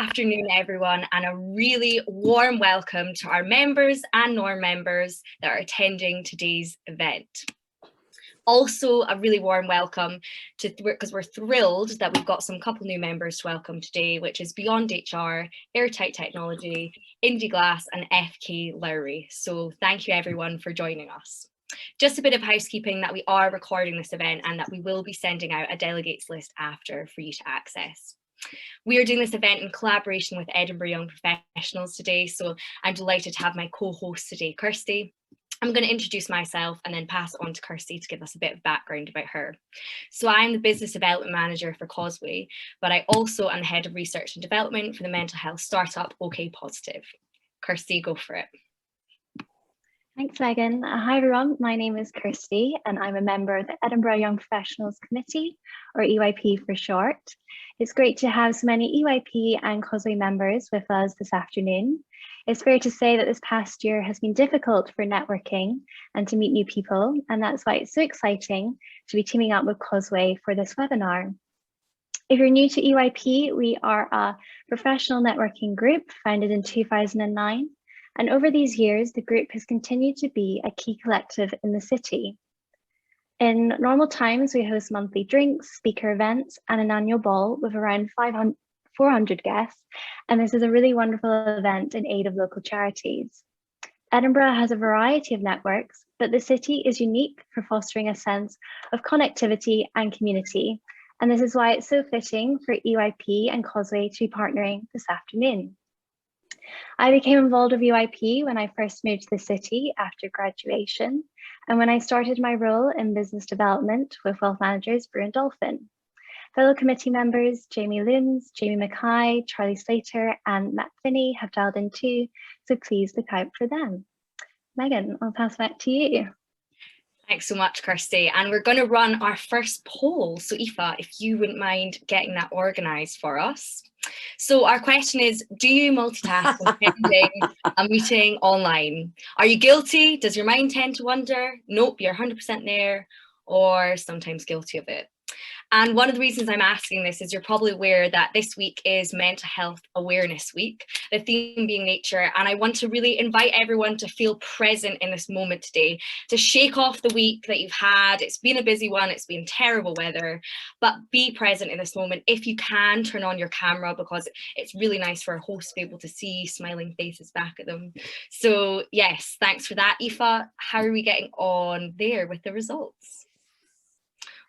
afternoon, everyone, and a really warm welcome to our members and non-members that are attending today's event. Also, a really warm welcome to, because we're thrilled that we've got some couple new members to welcome today, which is Beyond HR, Airtight Technology, Indie Glass, and FK Lowry. So thank you everyone for joining us. Just a bit of housekeeping that we are recording this event and that we will be sending out a delegates list after for you to access. We are doing this event in collaboration with Edinburgh Young Professionals today, so I'm delighted to have my co-host today, Kirsty. I'm going to introduce myself and then pass it on to Kirsty to give us a bit of background about her. So I'm the Business Development Manager for Causeway, but I also am the Head of Research and Development for the mental health startup OK Positive. Kirsty, go for it. Thanks, Megan. Hi, everyone. My name is Kirsty, and I'm a member of the Edinburgh Young Professionals Committee, or EYP for short. It's great to have so many EYP and Causeway members with us this afternoon. It's fair to say that this past year has been difficult for networking and to meet new people, and that's why it's so exciting to be teaming up with Causeway for this webinar. If you're new to EYP, we are a professional networking group founded in 2009. And over these years, the group has continued to be a key collective in the city. In normal times, we host monthly drinks, speaker events, and an annual ball with around 400 guests. And this is a really wonderful event in aid of local charities. Edinburgh has a variety of networks, but the city is unique for fostering a sense of connectivity and community. And this is why it's so fitting for EYP and Causeway to be partnering this afternoon. I became involved with EYP when I first moved to the city after graduation, and when I started my role in business development with wealth managers Brew and Dolphin. Fellow committee members Jamie Looms, Jamie Mackay, Charlie Slater, and Matt Finney have dialed in too, so please look out for them. Megan, I'll pass back to you. Thanks so much, Kirsty. And we're going to run our first poll. So Aoife, if you wouldn't mind getting that organised for us. So our question is, do you multitask when attending a meeting online? Are you guilty? Does your mind tend to wander? Nope, you're 100% there, or sometimes guilty of it. And one of the reasons I'm asking this is you're probably aware that this week is Mental Health Awareness Week, the theme being nature. And I want to really invite everyone to feel present in this moment today, to shake off the week that you've had. It's been a busy one, it's been terrible weather, but be present in this moment. If you can, turn on your camera because it's really nice for a host to be able to see smiling faces back at them. So yes, thanks for that. Aoife, how are we getting on there with the results?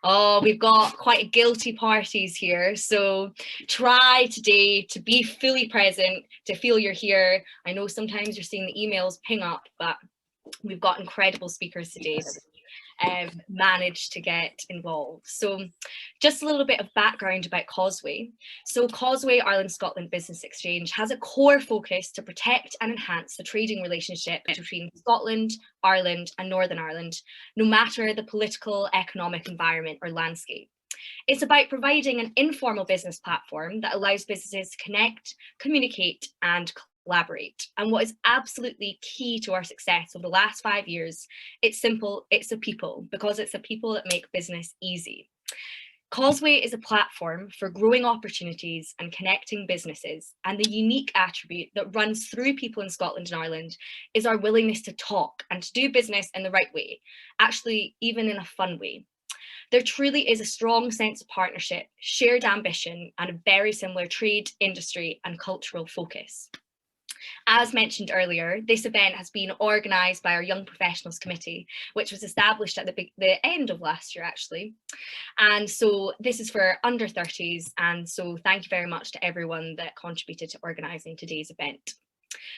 Oh, we've got quite a guilty parties here. So try today to be fully present, to feel you're here. I know sometimes you're seeing the emails ping up, but we've got incredible speakers today that managed to get involved. So just a little bit of background about Causeway. So Causeway Ireland Scotland Business Exchange has a core focus to protect and enhance the trading relationship between Scotland, Ireland and Northern Ireland, no matter the political, economic environment or landscape. It's about providing an informal business platform that allows businesses to connect, communicate and collaborate. And what is absolutely key to our success over the last 5 years, it's simple, it's the people, because it's the people that make business easy. Causeway is a platform for growing opportunities and connecting businesses, and the unique attribute that runs through people in Scotland and Ireland is our willingness to talk and to do business in the right way, actually even in a fun way. There truly is a strong sense of partnership, shared ambition, and a very similar trade, industry, and cultural focus. As mentioned earlier, this event has been organised by our Young Professionals Committee, which was established at the end of last year, actually. And so this is for under 30s. And so thank you very much to everyone that contributed to organising today's event.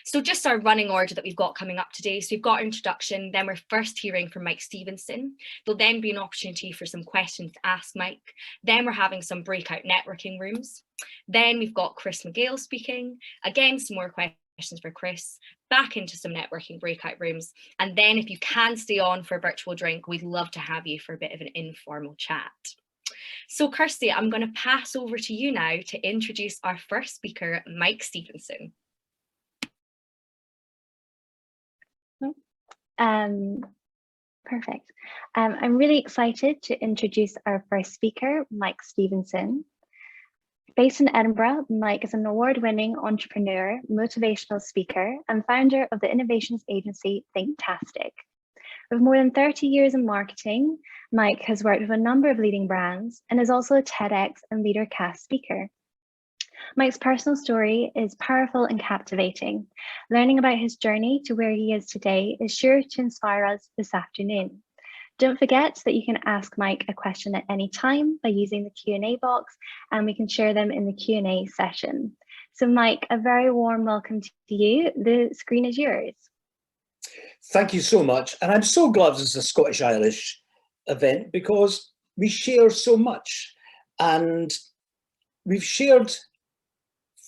So just our running order that we've got coming up today. So we've got our introduction, then we're first hearing from Mike Stevenson. There'll then be an opportunity for some questions to ask Mike. Then we're having some breakout networking rooms. Then we've got Chris McGale speaking. Again, some more questions for Chris, back into some networking breakout rooms. And then if you can stay on for a virtual drink, we'd love to have you for a bit of an informal chat. So Kirsty, I'm going to pass over to you now to introduce our first speaker, Mike Stevenson. Perfect. I'm really excited to introduce our first speaker, Mike Stevenson. Based in Edinburgh, Mike is an award-winning entrepreneur, motivational speaker, and founder of the innovations agency Thinktastic. With more than 30 years in marketing, Mike has worked with a number of leading brands and is also a TEDx and LeaderCast speaker. Mike's personal story is powerful and captivating. Learning about his journey to where he is today is sure to inspire us this afternoon. Don't forget that you can ask Mike a question at any time by using the Q&A box, and we can share them in the Q&A session. So Mike, a very warm welcome to you. The screen is yours. Thank you so much. And I'm so glad this is a Scottish-Irish event because we share so much, and we've shared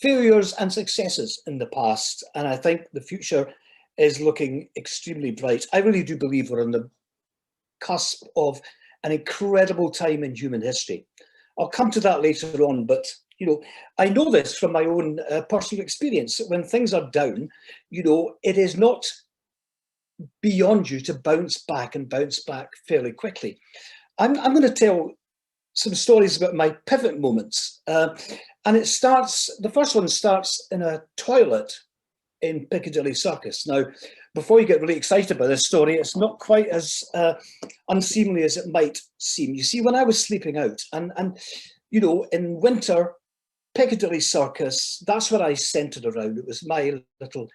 failures and successes in the past. And I think the future is looking extremely bright. I really do believe we're on the cusp of an incredible time in human history. I'll come to that later on, but I know this from my own personal experience. When things are down, it is not beyond you to bounce back and bounce back fairly quickly. I'm going to tell some stories about my pivot moments, and the first one starts in a toilet in Piccadilly Circus. Now, before you get really excited about this story, it's not quite as unseemly as it might seem. You see, when I was sleeping out, and in winter, Piccadilly Circus, that's what I centred around. It was my little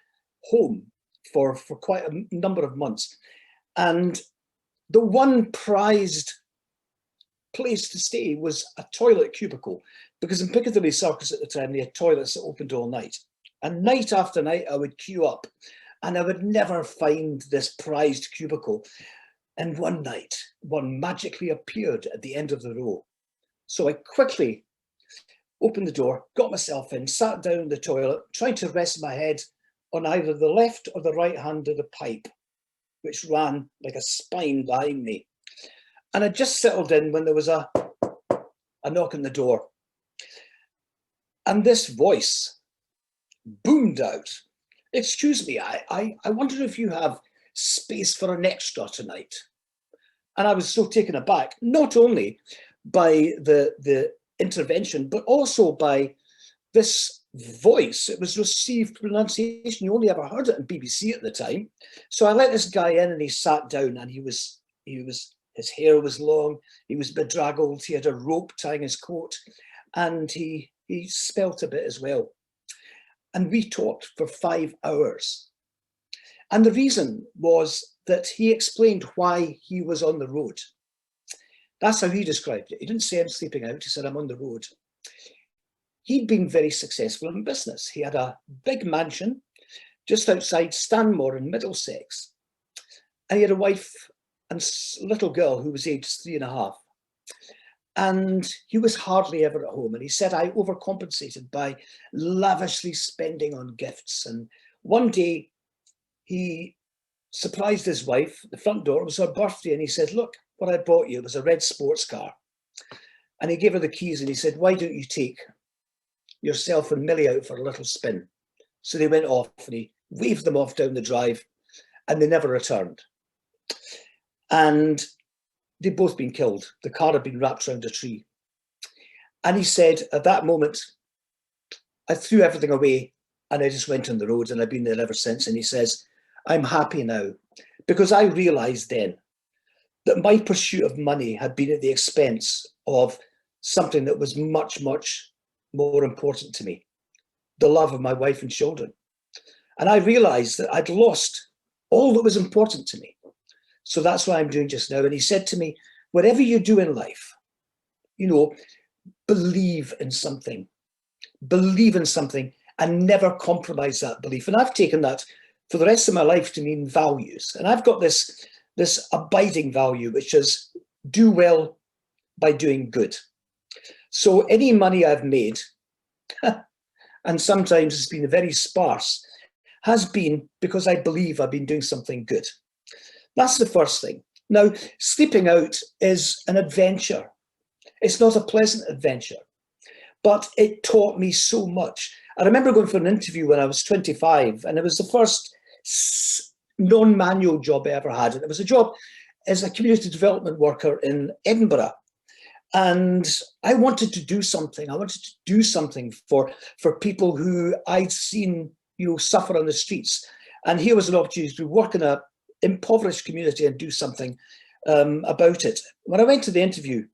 home for quite a number of months. And the one prized place to stay was a toilet cubicle, because in Piccadilly Circus at the time, they had toilets that opened all night. And night after night, I would queue up and I would never find this prized cubicle. And one night, one magically appeared at the end of the row. So I quickly opened the door, got myself in, sat down in the toilet, trying to rest my head on either the left or the right hand of the pipe, which ran like a spine behind me. And I just settled in when there was a knock on the door. And this voice boomed out, "Excuse me, I wonder if you have space for an extra tonight." And I was so taken aback, not only by the intervention, but also by this voice. It was received pronunciation. You only ever heard it in BBC at the time. So I let this guy in and he sat down, and his hair was long, he was bedraggled, he had a rope tying his coat, and he spelt a bit as well. And we talked for 5 hours. And the reason was that he explained why he was on the road. That's how he described it. He didn't say I'm sleeping out, he said I'm on the road. He'd been very successful in business. He had a big mansion just outside Stanmore in Middlesex. And he had a wife and little girl who was aged 3.5. And he was hardly ever at home. And he said, I overcompensated by lavishly spending on gifts. And one day he surprised his wife at the front door. It was her birthday. And he said, look, what I bought you was a red sports car. And he gave her the keys and he said, why don't you take yourself and Millie out for a little spin? So they went off and he waved them off down the drive and they never returned. And they'd both been killed. The car had been wrapped around a tree. And he said, at that moment, I threw everything away and I just went on the road, and I've been there ever since. And he says, I'm happy now, because I realized then that my pursuit of money had been at the expense of something that was much, much more important to me, the love of my wife and children. And I realized that I'd lost all that was important to me. So that's what I'm doing just now. And he said to me, whatever you do in life, believe in something and never compromise that belief. And I've taken that for the rest of my life to mean values. And I've got this abiding value, which is do well by doing good. So any money I've made, and sometimes it's been very sparse, has been because I believe I've been doing something good. That's the first thing. Now, sleeping out is an adventure. It's not a pleasant adventure, but it taught me so much. I remember going for an interview when I was 25, and it was the first non-manual job I ever had. And it was a job as a community development worker in Edinburgh. And I wanted to do something. I wanted to do something for people who I'd seen, suffer on the streets. And here was an opportunity to work in an impoverished community and do something about it. When I went to the interview,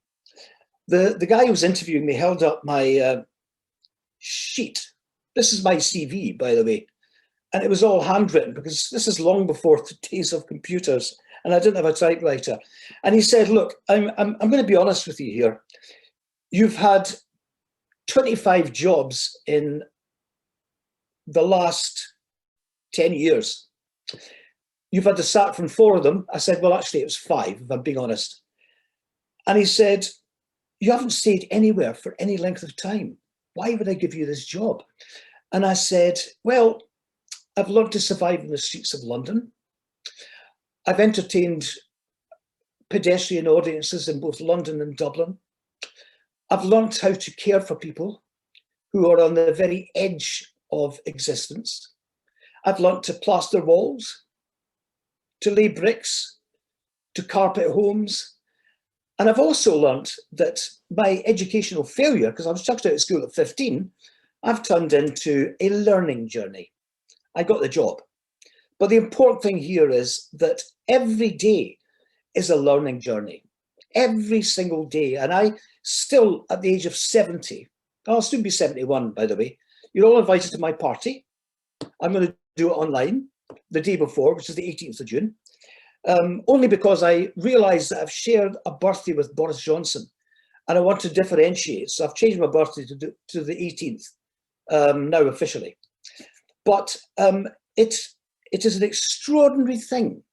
the guy who was interviewing me held up my sheet. This is my CV, by the way. And it was all handwritten, because this is long before the days of computers, and I didn't have a typewriter. And he said, look, I'm going to be honest with you here. You've had 25 jobs in the last 10 years. You've had to sack from 4 of them. I said, well, actually, it was 5, if I'm being honest. And he said, you haven't stayed anywhere for any length of time. Why would I give you this job? And I said, well, I've learned to survive in the streets of London. I've entertained pedestrian audiences in both London and Dublin. I've learned how to care for people who are on the very edge of existence. I've learned to plaster walls, to lay bricks, to carpet homes. And I've also learned that my educational failure, because I was chucked out of school at 15, I've turned into a learning journey. I got the job. But the important thing here is that every day is a learning journey. Every single day. And I still, at the age of 70, I'll soon be 71, by the way, you're all invited to my party. I'm going to do it online the day before, which is the 18th of June. Only because I realised that I've shared a birthday with Boris Johnson and I want to differentiate. So I've changed my birthday to the 18th now officially. But it is an extraordinary thing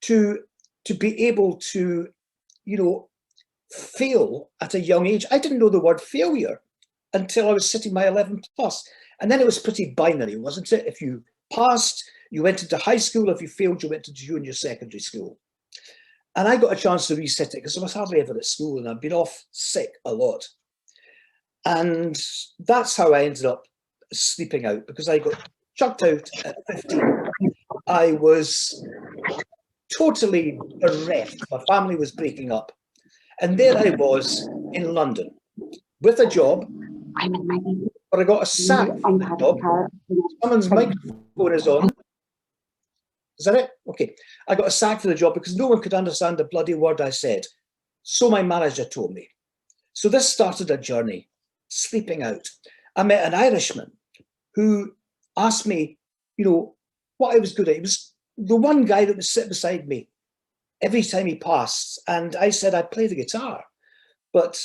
to be able to, fail at a young age. I didn't know the word failure until I was sitting my 11 plus. And then it was pretty binary, wasn't it? If you passed, you went into high school. If you failed, you went into junior secondary school. And I got a chance to reset it because I was hardly ever at school and I'd been off sick a lot. And that's how I ended up sleeping out, because I got chucked out at 15. I was totally bereft. My family was breaking up. And there I was in London with a job, but I got a sack from the job. Someone's microphone is on. Is that it? Okay. I got a sack for the job because no one could understand the bloody word I said. So my manager told me. So this started a journey, sleeping out. I met an Irishman who asked me, what I was good at. He was the one guy that would sit beside me every time he passed. And I said, I play the guitar, but,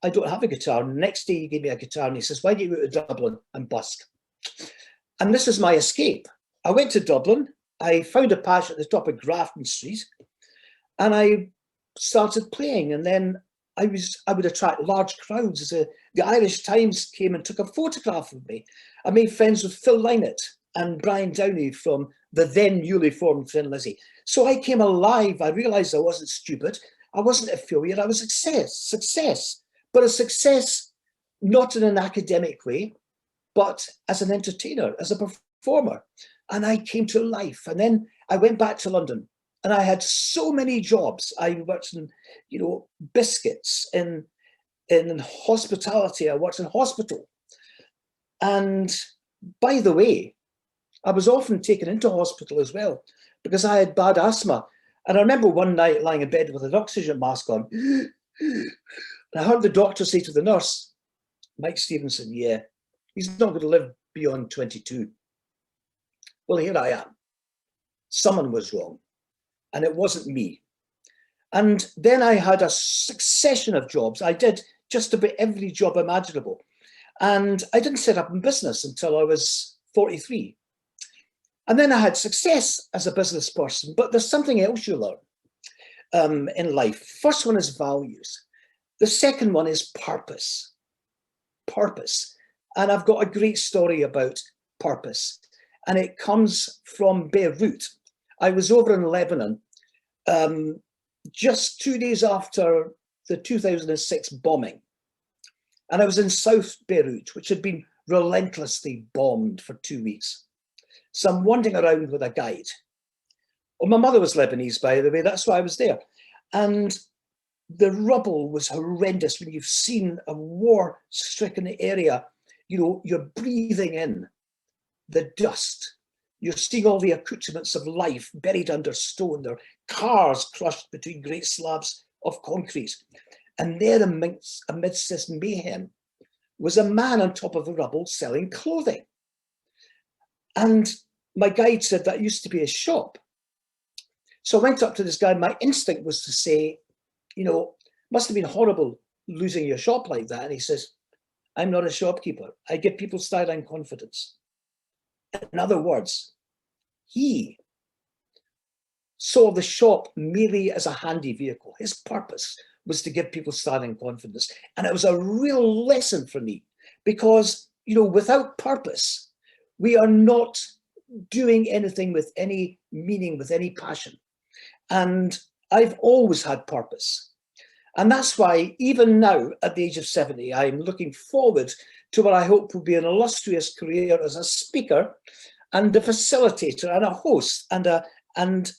I don't have a guitar. And the next day he gave me a guitar and he says, why don't you go to Dublin and busk? And this is my escape. I went to Dublin. I found a patch at the top of Grafton Street and I started playing. And then I would attract large crowds. The Irish Times came and took a photograph of me. I made friends with Phil Lynott and Brian Downey from the then newly formed Thin Lizzy. So I came alive. I realized I wasn't stupid. I wasn't a failure. I was a success, but a success not in an academic way, but as an entertainer, as a performer. And I came to life. And then I went back to London and I had so many jobs. I worked in, biscuits, in hospitality. I worked in hospital. And by the way, I was often taken into hospital as well because I had bad asthma. And I remember one night lying in bed with an oxygen mask on. And I heard the doctor say to the nurse, Mike Stevenson, yeah, he's not going to live beyond 22. Well, here I am. Someone was wrong. And it wasn't me. And then I had a succession of jobs. I did just about every job imaginable. And I didn't set up in business until I was 43. And then I had success as a business person, but there's something else you learn in life. First one is values. The second one is purpose. Purpose. And I've got a great story about purpose. And it comes from Beirut. I was over in Lebanon just 2 days after the 2006 bombing. And I was in South Beirut, which had been relentlessly bombed for 2 weeks. So I'm wandering around with a guide. Well, my mother was Lebanese, by the way, that's why I was there. And The rubble was horrendous. When you've seen a war-stricken area, you know, you're breathing in the dust. You're seeing all the accoutrements of life buried under stone. There are cars crushed between great slabs of concrete. And there amidst this mayhem was a man on top of the rubble selling clothing. And my guide said that used to be his shop. So I went up to this guy. My instinct was to say, you know, must have been horrible losing your shop like that. And he says, I'm not a shopkeeper. I give people style and confidence. In other words, he saw the shop merely as a handy vehicle. His purpose was to give people style and confidence. And it was a real lesson for me because, you know, without purpose, we are not doing anything with any meaning, with any passion. And I've always had purpose. And that's why even now at the age of 70, I'm looking forward to what I hope will be an illustrious career as a speaker and a facilitator and a host and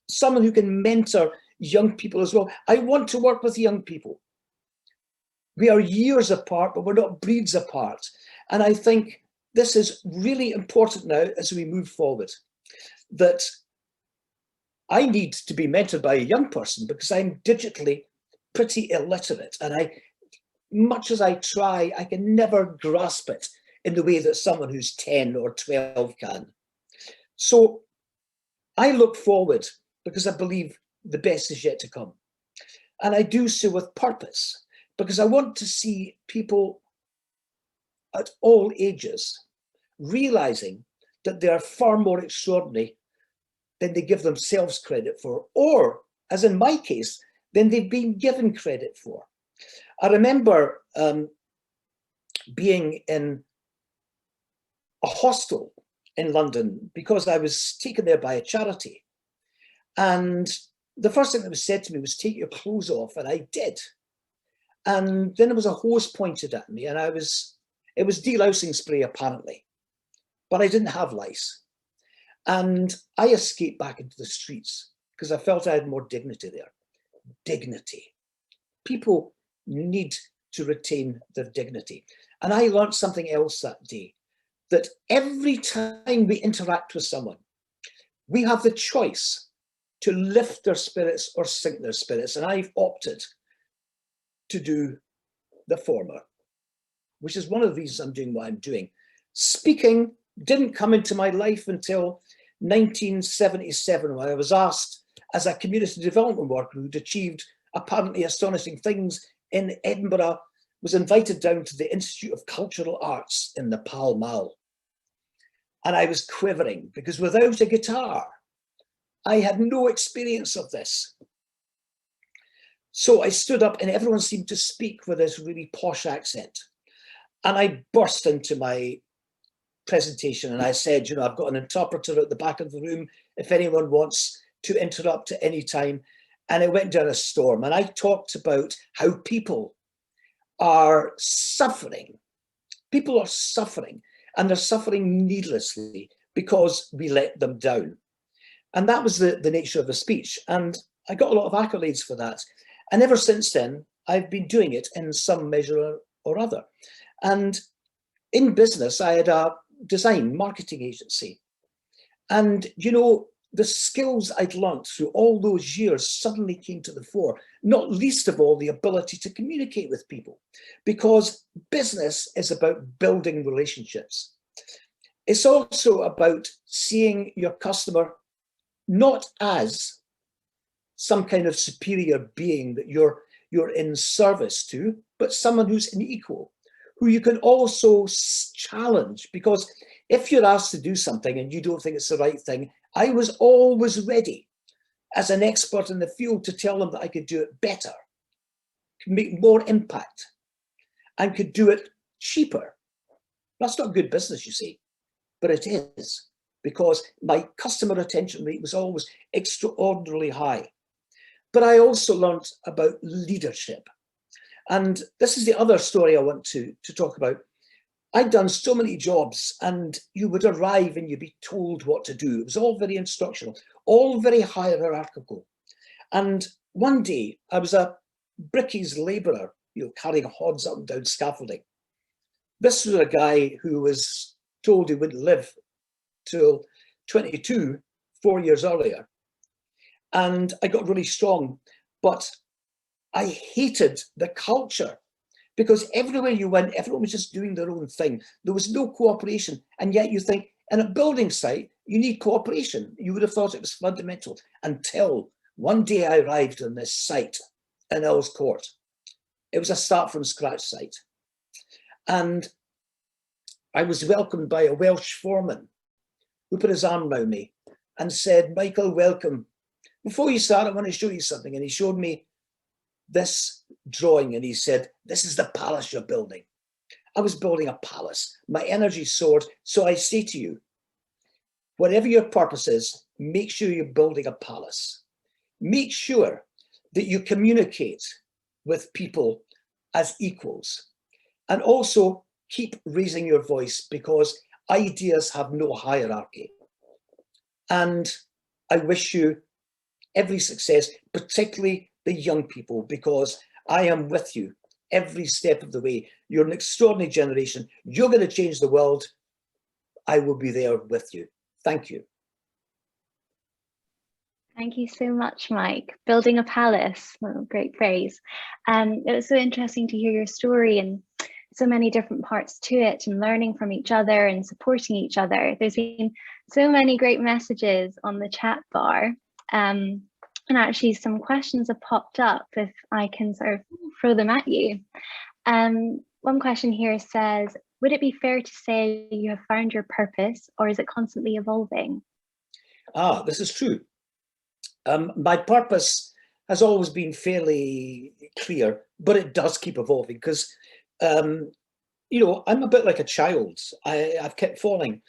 someone who can mentor young people as well. I want to work with young people. We are years apart, but we're not breeds apart. And I think this is really important now as we move forward, that I need to be mentored by a young person because I'm digitally pretty illiterate. And much as I try, I can never grasp it in the way that someone who's 10 or 12 can. So I look forward because I believe the best is yet to come. And I do so with purpose because I want to see people at all ages realizing that they are far more extraordinary than they give themselves credit for, or, as in my case, than they've been given credit for. I remember being in a hostel in London because I was taken there by a charity. And the first thing that was said to me was, take your clothes off, and I did. And then there was a hose pointed at me, and it was delousing spray apparently, but I didn't have lice. And I escaped back into the streets because I felt I had more dignity there. Dignity. People need to retain their dignity. And I learned something else that day, that every time we interact with someone, we have the choice to lift their spirits or sink their spirits. And I've opted to do the former, which is one of the reasons I'm doing what I'm doing. Speaking didn't come into my life until 1977, when I was asked, as a community development worker who'd achieved apparently astonishing things in Edinburgh, was invited down to the Institute of Cultural Arts in the Pall Mall. And I was quivering because without a guitar, I had no experience of this. So I stood up and everyone seemed to speak with this really posh accent. And I burst into my presentation and I said, you know, I've got an interpreter at the back of the room if anyone wants to interrupt at any time. And it went down a storm. And I talked about how people are suffering. People are suffering, and they're suffering needlessly because we let them down. And that was the nature of the speech. And I got a lot of accolades for that. And ever since then, I've been doing it in some measure or other. And in business, I had a design marketing agency. And, you know, the skills I'd learned through all those years suddenly came to the fore, not least of all the ability to communicate with people, because business is about building relationships. It's also about seeing your customer not as some kind of superior being that you're in service to, but someone who's an equal, who you can also challenge. Because if you're asked to do something and you don't think it's the right thing, I was always ready as an expert in the field to tell them that I could do it better, could make more impact, and could do it cheaper. That's not good business, you see, but it is, because my customer retention rate was always extraordinarily high. But I also learned about leadership. And this is the other story I want to talk about. I'd done so many jobs, and you would arrive and you'd be told what to do. It was all very instructional, all very hierarchical. And one day I was a brickies labourer, carrying hods up and down scaffolding. This was a guy who was told he wouldn't live till 22, 4 years earlier. And I got really strong, but I hated the culture because everywhere you went, everyone was just doing their own thing. There was no cooperation. And yet you think, in a building site, you need cooperation. You would have thought it was fundamental until one day I arrived on this site in Earls Court. It was a start from scratch site. And I was welcomed by a Welsh foreman who put his arm around me and said, Michael, welcome. Before you start, I want to show you something. And he showed me this drawing and he said, this is the palace you're building. I was building a palace. My energy soared. So I say to you, whatever your purpose is, make sure you're building a palace. Make sure that you communicate with people as equals. And also keep raising your voice because ideas have no hierarchy. And I wish you every success, particularly the young people, because I am with you every step of the way. You're an extraordinary generation. You're going to change the world. I will be there with you. Thank you. Thank you so much, Mike. Building a palace, oh, great phrase. It was so interesting to hear your story and so many different parts to it and learning from each other and supporting each other. There's been so many great messages on the chat bar. And actually some questions have popped up if I can sort of throw them at you. One question here says, would it be fair to say you have found your purpose or is it constantly evolving? This is true. My purpose has always been fairly clear, but it does keep evolving because, I'm a bit like a child. I've kept falling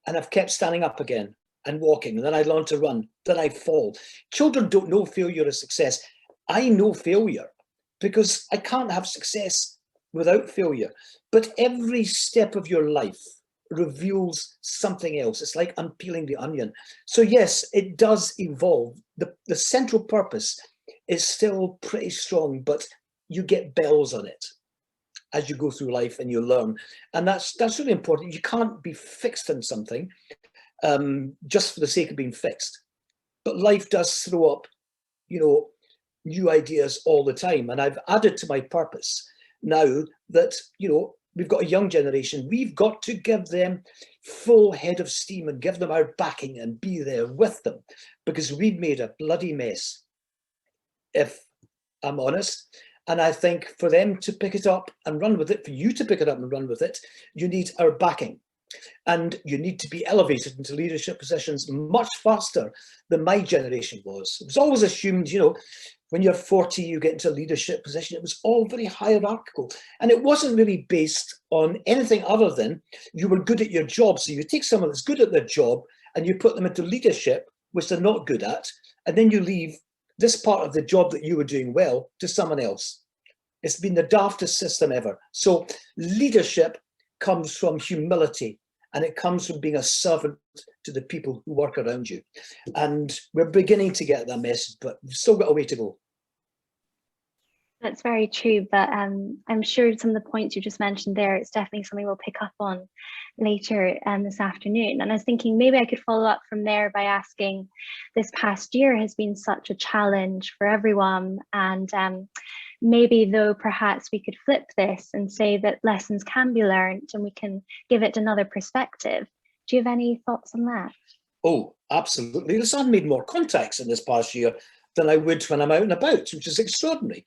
and I've kept standing up again and walking. And then I learned to run, then I fall. Children don't know failure as success. I know failure because I can't have success without failure. But every step of your life reveals something else. It's like unpeeling the onion. So yes, it does evolve. The central purpose is still pretty strong, but you get bells on it as you go through life and you learn. And that's really important. You can't be fixed on something just for the sake of being fixed. But life does throw up, new ideas all the time. And I've added to my purpose now that, we've got a young generation. We've got to give them full head of steam and give them our backing and be there with them because we've made a bloody mess, if I'm honest. And I think for them to pick it up and run with it, for you to pick it up and run with it, you need our backing. And you need to be elevated into leadership positions much faster than my generation was. It was always assumed, when you're 40, you get into a leadership position. It was all very hierarchical. And it wasn't really based on anything other than you were good at your job. So you take someone that's good at their job and you put them into leadership, which they're not good at. And then you leave this part of the job that you were doing well to someone else. It's been the daftest system ever. So leadership comes from humility and it comes from being a servant to the people who work around you. And we're beginning to get that message, but we've still got a way to go. That's very true, but I'm sure some of the points you just mentioned there, it's definitely something we'll pick up on later this afternoon. And I was thinking maybe I could follow up from there by asking, this past year has been such a challenge for everyone, and maybe though perhaps we could flip this and say that lessons can be learned and we can give it another perspective. Do you have any thoughts on that? Oh, absolutely. Listen, I've made more contacts in this past year than I would when I'm out and about, which is extraordinary.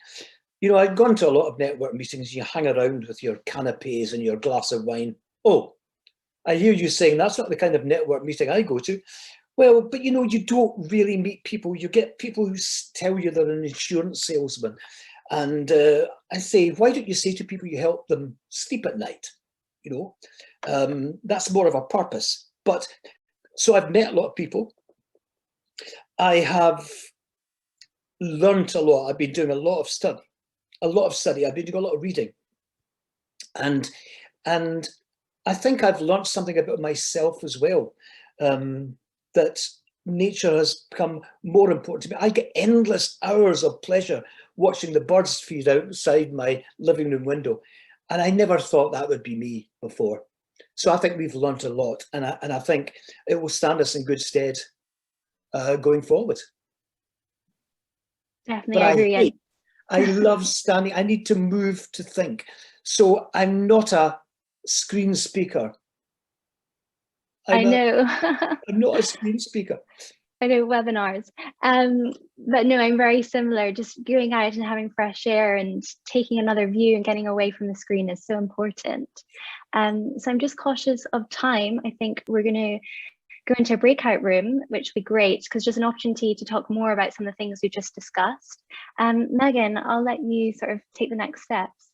I've gone to a lot of network meetings. You hang around with your canapes and your glass of wine. Oh, I hear you saying that's not the kind of network meeting I go to. Well, but you don't really meet people. You get people who tell you they're an insurance salesman. And I say, why don't you say to people you help them sleep at night? That's more of a purpose. But so I've met a lot of people. I have learned a lot. I've been doing a lot of study. I've been doing a lot of reading. And I think I've learned something about myself as well, that nature has become more important to me. I get endless hours of pleasure watching the birds feed outside my living room window. And I never thought that would be me before. So I think we've learned a lot, and I think it will stand us in good stead going forward. Definitely, But I agree. I love standing. I need to move to think. So I'm not a screen speaker. I know. I'm not a screen speaker. I know, webinars. But no, I'm very similar. Just going out and having fresh air and taking another view and getting away from the screen is so important. So I'm just cautious of time. I think we're going to go into a breakout room, which would be great because just an opportunity to talk more about some of the things we just discussed. Megan, I'll let you sort of take the next steps.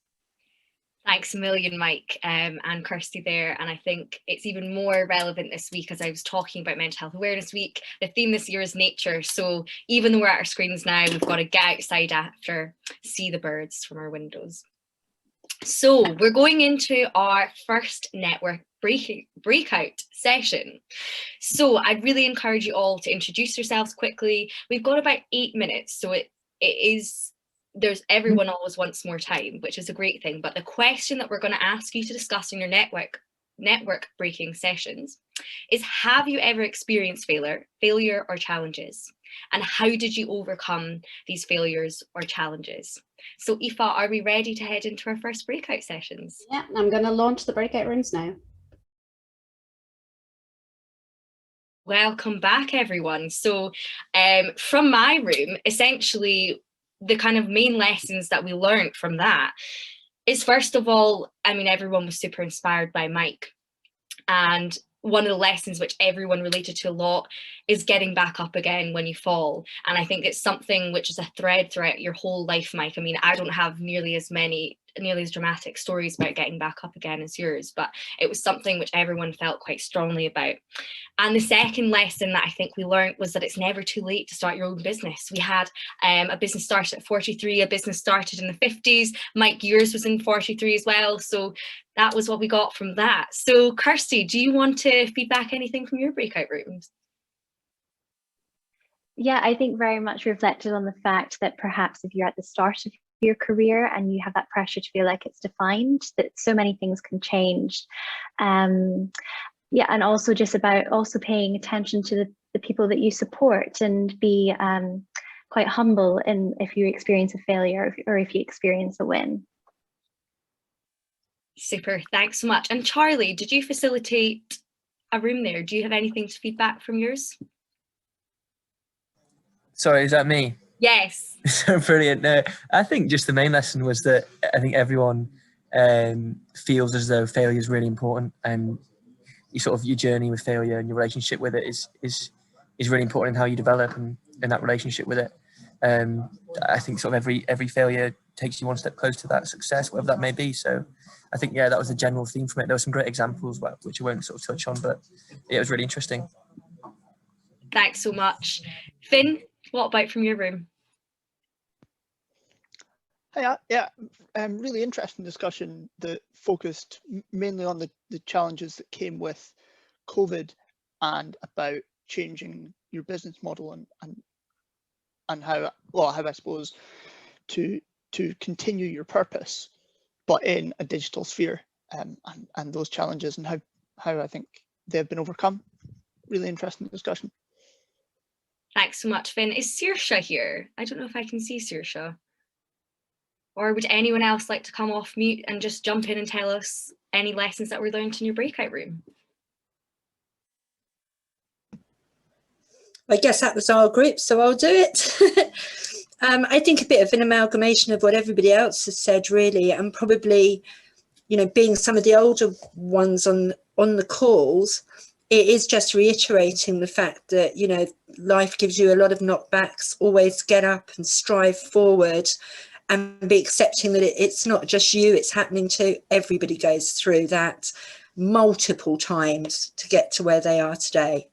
Thanks a million, Mike, and Kirsty there. And I think it's even more relevant this week as I was talking about Mental Health Awareness Week. The theme this year is nature. So even though we're at our screens now, we've got to get outside after, see the birds from our windows. So we're going into our first network breakout session. So I'd really encourage you all to introduce yourselves quickly. We've got about 8 minutes, so there's everyone always wants more time, which is a great thing. But the question that we're going to ask you to discuss in your network breaking sessions is, have you ever experienced failure or challenges? And how did you overcome these failures or challenges? So Aoife, are we ready to head into our first breakout sessions? Yeah, I'm going to launch the breakout rooms now. Welcome back, everyone. So from my room, essentially, the kind of main lessons that we learned from that is, first of all, I mean, everyone was super inspired by Mike. And one of the lessons which everyone related to a lot is getting back up again when you fall. And I think it's something which is a thread throughout your whole life, Mike. I mean, I don't have nearly as dramatic stories about getting back up again as yours, but it was something which everyone felt quite strongly about. And the second lesson that I think we learned was that it's never too late to start your own business. We had a business started at 43, a business started in the 50s. Mike, yours was in 43 as well. So that was what we got from that. So Kirsty, do you want to feedback anything from your breakout rooms? Yeah, I think very much reflected on the fact that perhaps if you're at the start of your career and you have that pressure to feel like it's defined, that so many things can change. Yeah, and also just about also paying attention to the people that you support, and be quite humble if you experience a failure or if you experience a win. Super, thanks so much. And Charlie, did you facilitate a room there? Do you have anything to feedback from yours? Sorry, is that me? Yes. Brilliant. No, I think just the main lesson was that I think everyone feels as though failure is really important, and your journey with failure and your relationship with it is really important in how you develop and in that relationship with it. I think every failure takes you one step closer to that success, whatever that may be. So I think, yeah, that was the general theme from it. There were some great examples, which I won't touch on, but yeah, it was really interesting. Thanks so much. Finn, what about from your room? Yeah, really interesting discussion that focused mainly on the challenges that came with COVID and about changing your business model and how I suppose to continue your purpose, but in a digital sphere, and those challenges and how I think they've been overcome. Really interesting discussion. Thanks so much, Finn. Is Saoirse here? I don't know if I can see Saoirse. Or would anyone else like to come off mute and just jump in and tell us any lessons that were learned in your breakout room? I guess that was our group, so I'll do it. I think a bit of an amalgamation of what everybody else has said, really, and probably, being some of the older ones on the calls, it is just reiterating the fact that, life gives you a lot of knockbacks. Always get up and strive forward, and be accepting that it's not just you, it's happening to everybody. Goes through that multiple times to get to where they are today.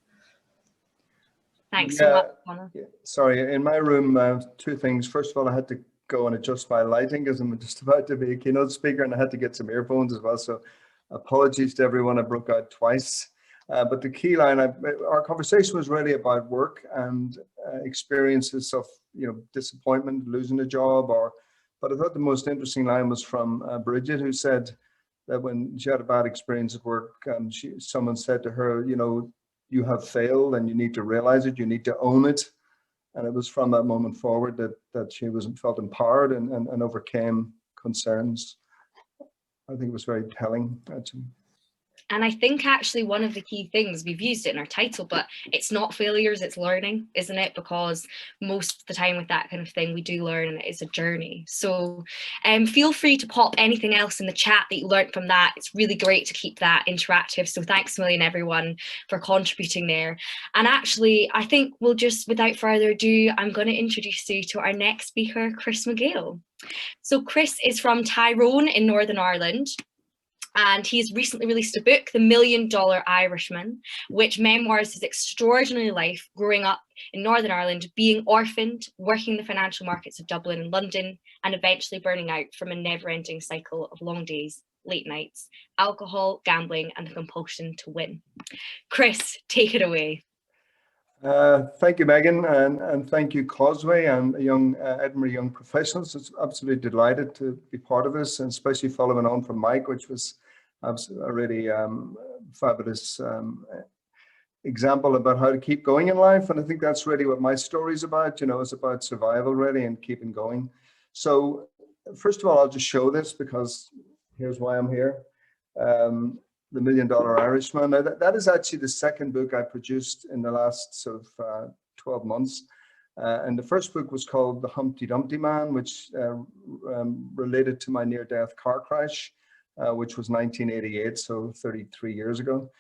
Thanks so much, Connor. Yeah, sorry, in my room, two things. First of all, I had to go and adjust my lighting because I'm just about to be a keynote speaker, and I had to get some earphones as well. So apologies to everyone, I broke out twice. But the key line, our conversation was really about work and experiences of, disappointment, losing a job, but I thought the most interesting line was from Bridget, who said that when she had a bad experience at work, someone said to her, you have failed and you need to realize it, you need to own it. And it was from that moment forward that she felt empowered and overcame concerns. I think it was very telling, actually. And I think actually one of the key things, we've used it in our title, but it's not failures, it's learning, isn't it? Because most of the time with that kind of thing, we do learn and it is a journey. So feel free to pop anything else in the chat that you learned from that. It's really great to keep that interactive. So thanks a million, everyone, for contributing there. And actually, I think we'll just, without further ado, I'm going to introduce you to our next speaker, Chris McGale. So Chris is from Tyrone in Northern Ireland. And he's recently released a book, The $1 Million Irishman, which memoirs his extraordinary life growing up in Northern Ireland, being orphaned, working in the financial markets of Dublin and London, and eventually burning out from a never-ending cycle of long days, late nights, alcohol, gambling, and the compulsion to win. Chris, take it away. Thank you, Megan, and thank you, Causeway and Edinburgh Young Professionals. It's absolutely delighted to be part of this, and especially following on from Mike, which was a really fabulous example about how to keep going in life. And I think that's really what my story is about. It's about survival, really, and keeping going. So first of all, I'll just show this because here's why I'm here. The $1 Million Irishman. Now, that is actually the second book I produced in the last sort of 12 months. And the first book was called The Humpty Dumpty Man, which related to my near-death car crash, which was 1988, so 33 years ago.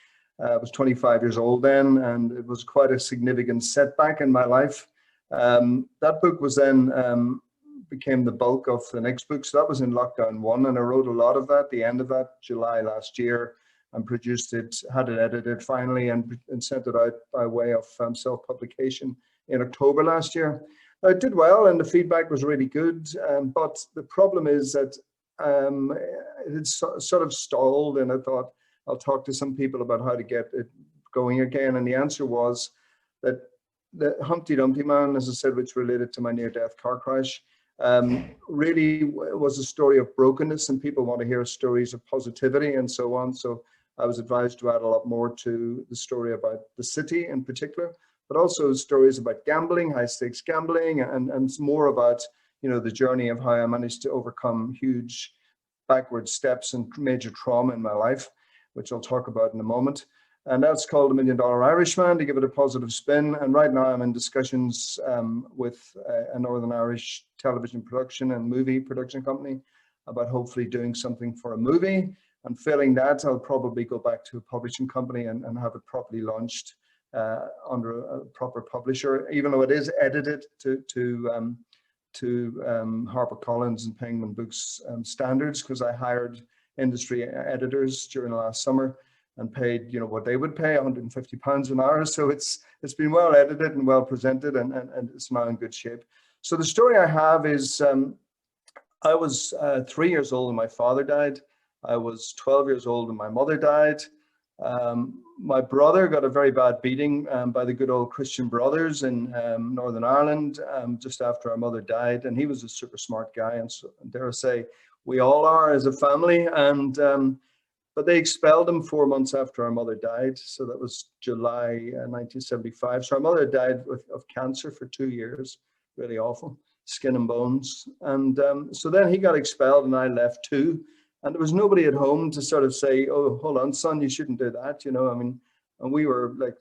I was 25 years old then, and it was quite a significant setback in my life. That book was then became the bulk of the next book. So that was in lockdown 1, and I wrote a lot of that, the end of that, July last year, and produced it, had it edited finally, and sent it out by way of self-publication in October last year. It did well, and the feedback was really good, but the problem is that it had sort of stalled, and I thought I'll talk to some people about how to get it going again, and the answer was that the Humpty Dumpty Man, as I said, which related to my near-death car crash, really was a story of brokenness, and people want to hear stories of positivity and so on. So I was advised to add a lot more to the story about the city in particular, but also stories about gambling, high stakes gambling, and more about, the journey of how I managed to overcome huge backward steps and major trauma in my life, which I'll talk about in a moment. And that's called The $1 Million Irishman, to give it a positive spin. And right now I'm in discussions with a Northern Irish television production and movie production company about hopefully doing something for a movie. And failing that, I'll probably go back to a publishing company and have it properly launched under a proper publisher, even though it is edited to HarperCollins and Penguin Books standards, because I hired industry editors during the last summer and paid, what they would pay, £150 an hour. So it's been well edited and well presented, and it's now in good shape. So the story I have is I was 3 years old and my father died. I was 12 years old and my mother died. My brother got a very bad beating by the good old Christian Brothers in Northern Ireland just after our mother died. And he was a super smart guy. And so, dare I say, we all are as a family. And but they expelled him 4 months after our mother died. So that was July 1975. So our mother died of cancer for 2 years. Really awful, skin and bones. And so then he got expelled and I left too. And there was nobody at home to sort of say, oh, hold on, son, you shouldn't do that. And we were like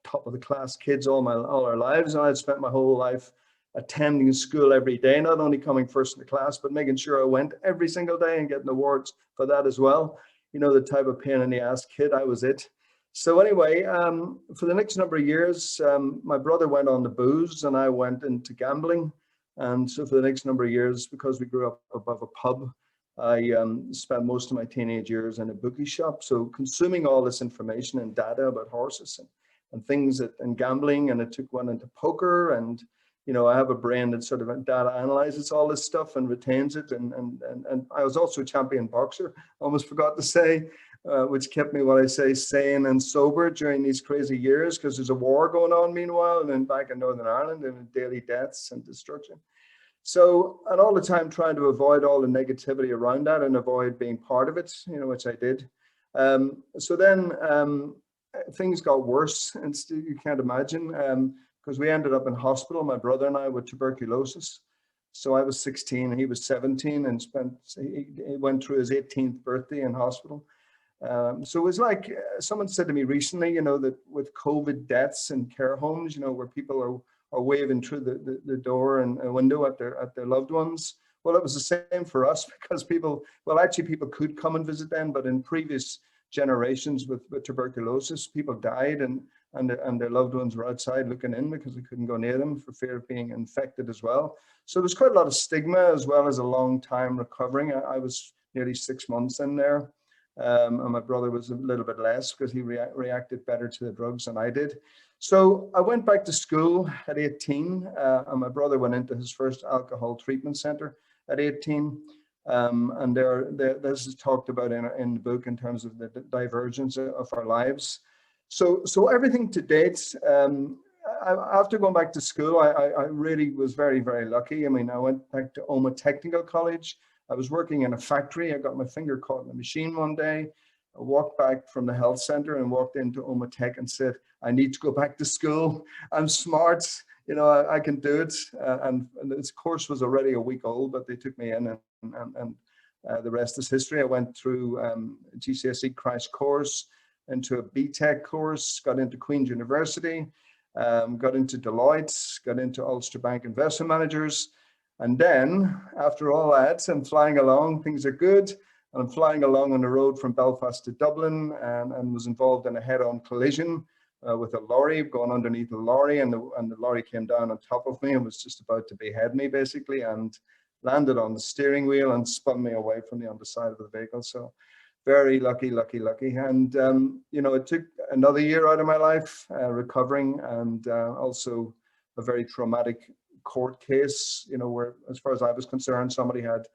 top of the class kids all our lives. And I'd spent my whole life attending school every day, not only coming first in the class, but making sure I went every single day and getting awards for that as well. The type of pain in the ass kid, I was it. So anyway, for the next number of years, my brother went on the booze and I went into gambling. And so for the next number of years, because we grew up above a pub, I spent most of my teenage years in a bookie shop. So consuming all this information and data about horses and things and gambling, and it took one into poker. And, I have a brain that sort of data analyzes all this stuff and retains it. And I was also a champion boxer, almost forgot to say. which kept me, what I say, sane and sober during these crazy years, because there's a war going on meanwhile, and then back in Northern Ireland, and daily deaths and destruction. So, and all the time trying to avoid all the negativity around that and avoid being part of it, you know, which I did. So then things got worse, and you can't imagine, because we ended up in hospital, my brother and I, with tuberculosis. So I was 16 and he was 17, and he went through his 18th birthday in hospital. So it was like someone said to me recently, you know, that with COVID deaths in care homes, you know, where people are waving through the door and a window at their loved ones. Well, it was the same for us, because people could come and visit them, but in previous generations with tuberculosis, people died and their loved ones were outside looking in because they couldn't go near them for fear of being infected as well. So there's quite a lot of stigma, as well as a long time recovering. I was nearly 6 months in there. And my brother was a little bit less, because he reacted better to the drugs than I did. So I went back to school at 18, and my brother went into his first alcohol treatment center at 18. And this is talked about in the book in terms of the divergence of our lives. So everything to date, after going back to school, I really was very, very lucky. I mean, I went back to Oma Technical College. I was working in a factory. I got my finger caught in a machine one day. I walked back from the health center and walked into Oma Tech and said, I need to go back to school. I'm smart, you know, I can do it. And this course was already a week old, but they took me in, and the rest is history. I went through a GCSE crash course, into a BTEC course, got into Queen's University, got into Deloitte, got into Ulster Bank Investment Managers. And then after all that, I'm flying along, things are good. And I'm flying along on the road from Belfast to Dublin, and was involved in a head-on collision with a lorry, going underneath a lorry, and the lorry came down on top of me and was just about to behead me, basically, and landed on the steering wheel and spun me away from the underside of the vehicle. So very lucky. And, you know, it took another year out of my life recovering, and also a very traumatic court case, you know, where, as far as I was concerned, somebody had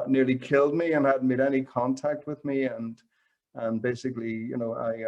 nearly killed me and hadn't made any contact with me. And basically, you know, I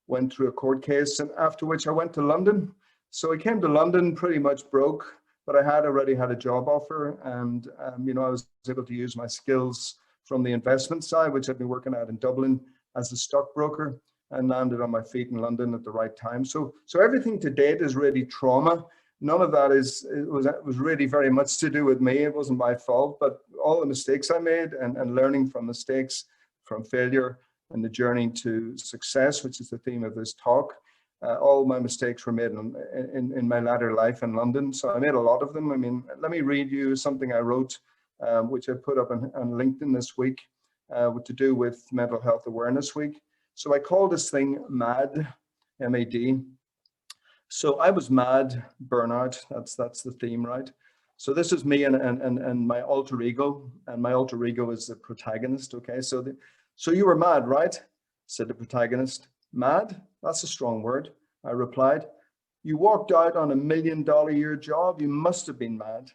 went through a court case, and after which I went to London. So I came to London pretty much broke, but I had already had a job offer, and, you know, I was able to use my skills from the investment side, which I've been working at in Dublin as a stockbroker, and landed on my feet in London at the right time. So everything to date is really trauma. None of that was really very much to do with me. It wasn't my fault, but all the mistakes I made, and learning from mistakes, from failure, and the journey to success, which is the theme of this talk. All my mistakes were made in my latter life in London. So I made a lot of them. I mean, let me read you something I wrote, which I put up on LinkedIn this week, to do with Mental Health Awareness Week. So I call this thing MAD, M-A-D. So I was mad, burnout. That's the theme, right? So this is me and my alter ego, and my alter ego is the protagonist. Okay, so you were mad, right? Said the protagonist. Mad? That's a strong word. I replied. You walked out on $1 million a year job. You must have been mad.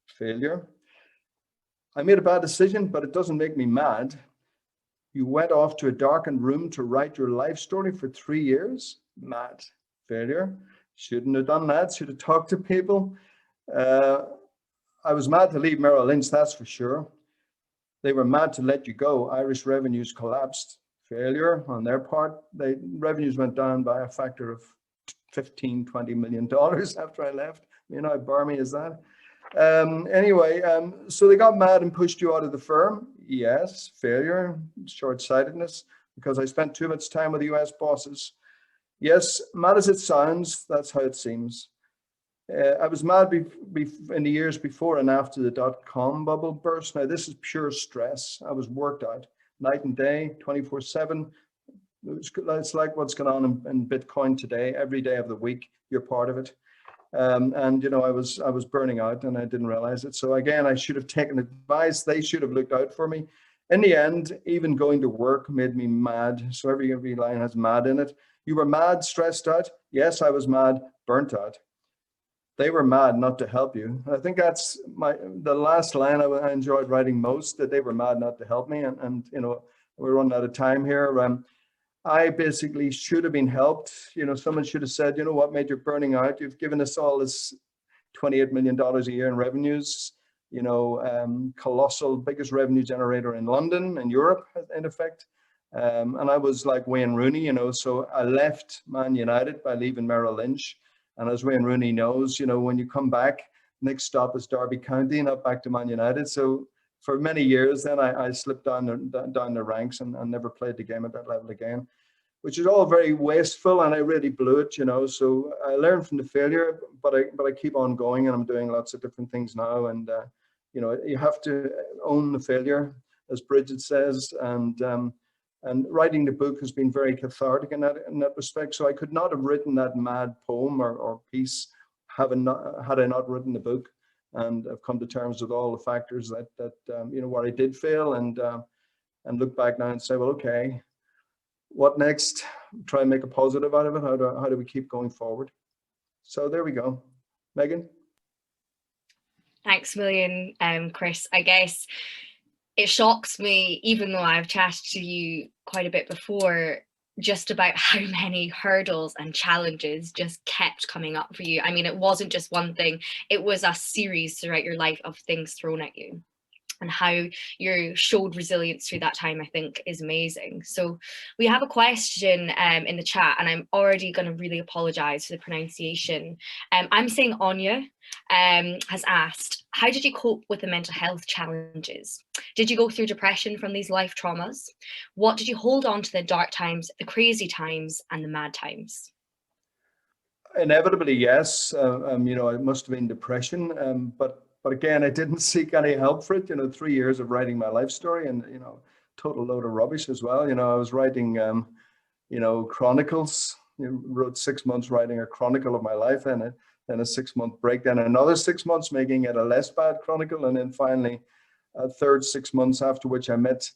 Failure. I made a bad decision, but it doesn't make me mad. You went off to a darkened room to write your life story for 3 years. Mad. Failure. Shouldn't have done that. Should have talked to people. I was mad to leave Merrill Lynch, that's for sure. They were mad to let you go. Irish revenues collapsed. Failure on their part. Revenues went down by a factor of $15-20 million after I left. You know how barmy is that? Anyway, so they got mad and pushed you out of the firm. Yes, failure, short-sightedness, because I spent too much time with the US bosses. Yes, mad as it sounds, that's how it seems. I was mad in the years before and after the dot-com bubble burst. Now, this is pure stress. I was worked out night and day, 24/7. It's like what's going on in Bitcoin today. Every day of the week, you're part of it. And, you know, I was burning out and I didn't realize it. So again, I should have taken advice. They should have looked out for me. In the end, even going to work made me mad. So every line has mad in it. You were mad, stressed out. Yes, I was mad, burnt out. They were mad not to help you. I think that's the last line I enjoyed writing most, that they were mad not to help me. And you know, we're running out of time here. I basically should have been helped. You know, someone should have said, you know what, mate, you're burning out. You've given us all this $28 million a year in revenues, you know, colossal, biggest revenue generator in London and Europe, in effect. And I was like Wayne Rooney, you know, so I left Man United by leaving Merrill Lynch. And as Wayne Rooney knows, you know, when you come back, next stop is Derby County, not back to Man United. So for many years, then I slipped down the ranks and never played the game at that level again, which is all very wasteful, and I really blew it, you know. So I learned from the failure, but I keep on going, and I'm doing lots of different things now. And you know, you have to own the failure, as Bridget says, and writing the book has been very cathartic in that respect. So I could not have written that mad poem or piece had I not written the book. And I've come to terms with all the factors that you know, where I did fail, and look back now and say, well, okay, what next? Try and make a positive out of it. How do we keep going forward? So there we go. Megan? Thanks a million, Chris. I guess it shocks me, even though I've chatted to you quite a bit before, just about how many hurdles and challenges just kept coming up for you. I mean, it wasn't just one thing, it was a series throughout your life of things thrown at you. And how you showed resilience through that time, I think, is amazing. So we have a question in the chat, and I'm already going to really apologise for the pronunciation. I'm saying Anya has asked, how did you cope with the mental health challenges? Did you go through depression from these life traumas? What did you hold on to the dark times, the crazy times, and the mad times? Inevitably, yes. You know, it must have been depression, but again, I didn't seek any help for it. You know, 3 years of writing my life story, and, you know, total load of rubbish as well. You know, I was writing, you know, chronicles. Wrote 6 months writing a chronicle of my life, and then a 6-month break, then another 6 months making it a less bad chronicle, and then finally a third 6 months, after which I met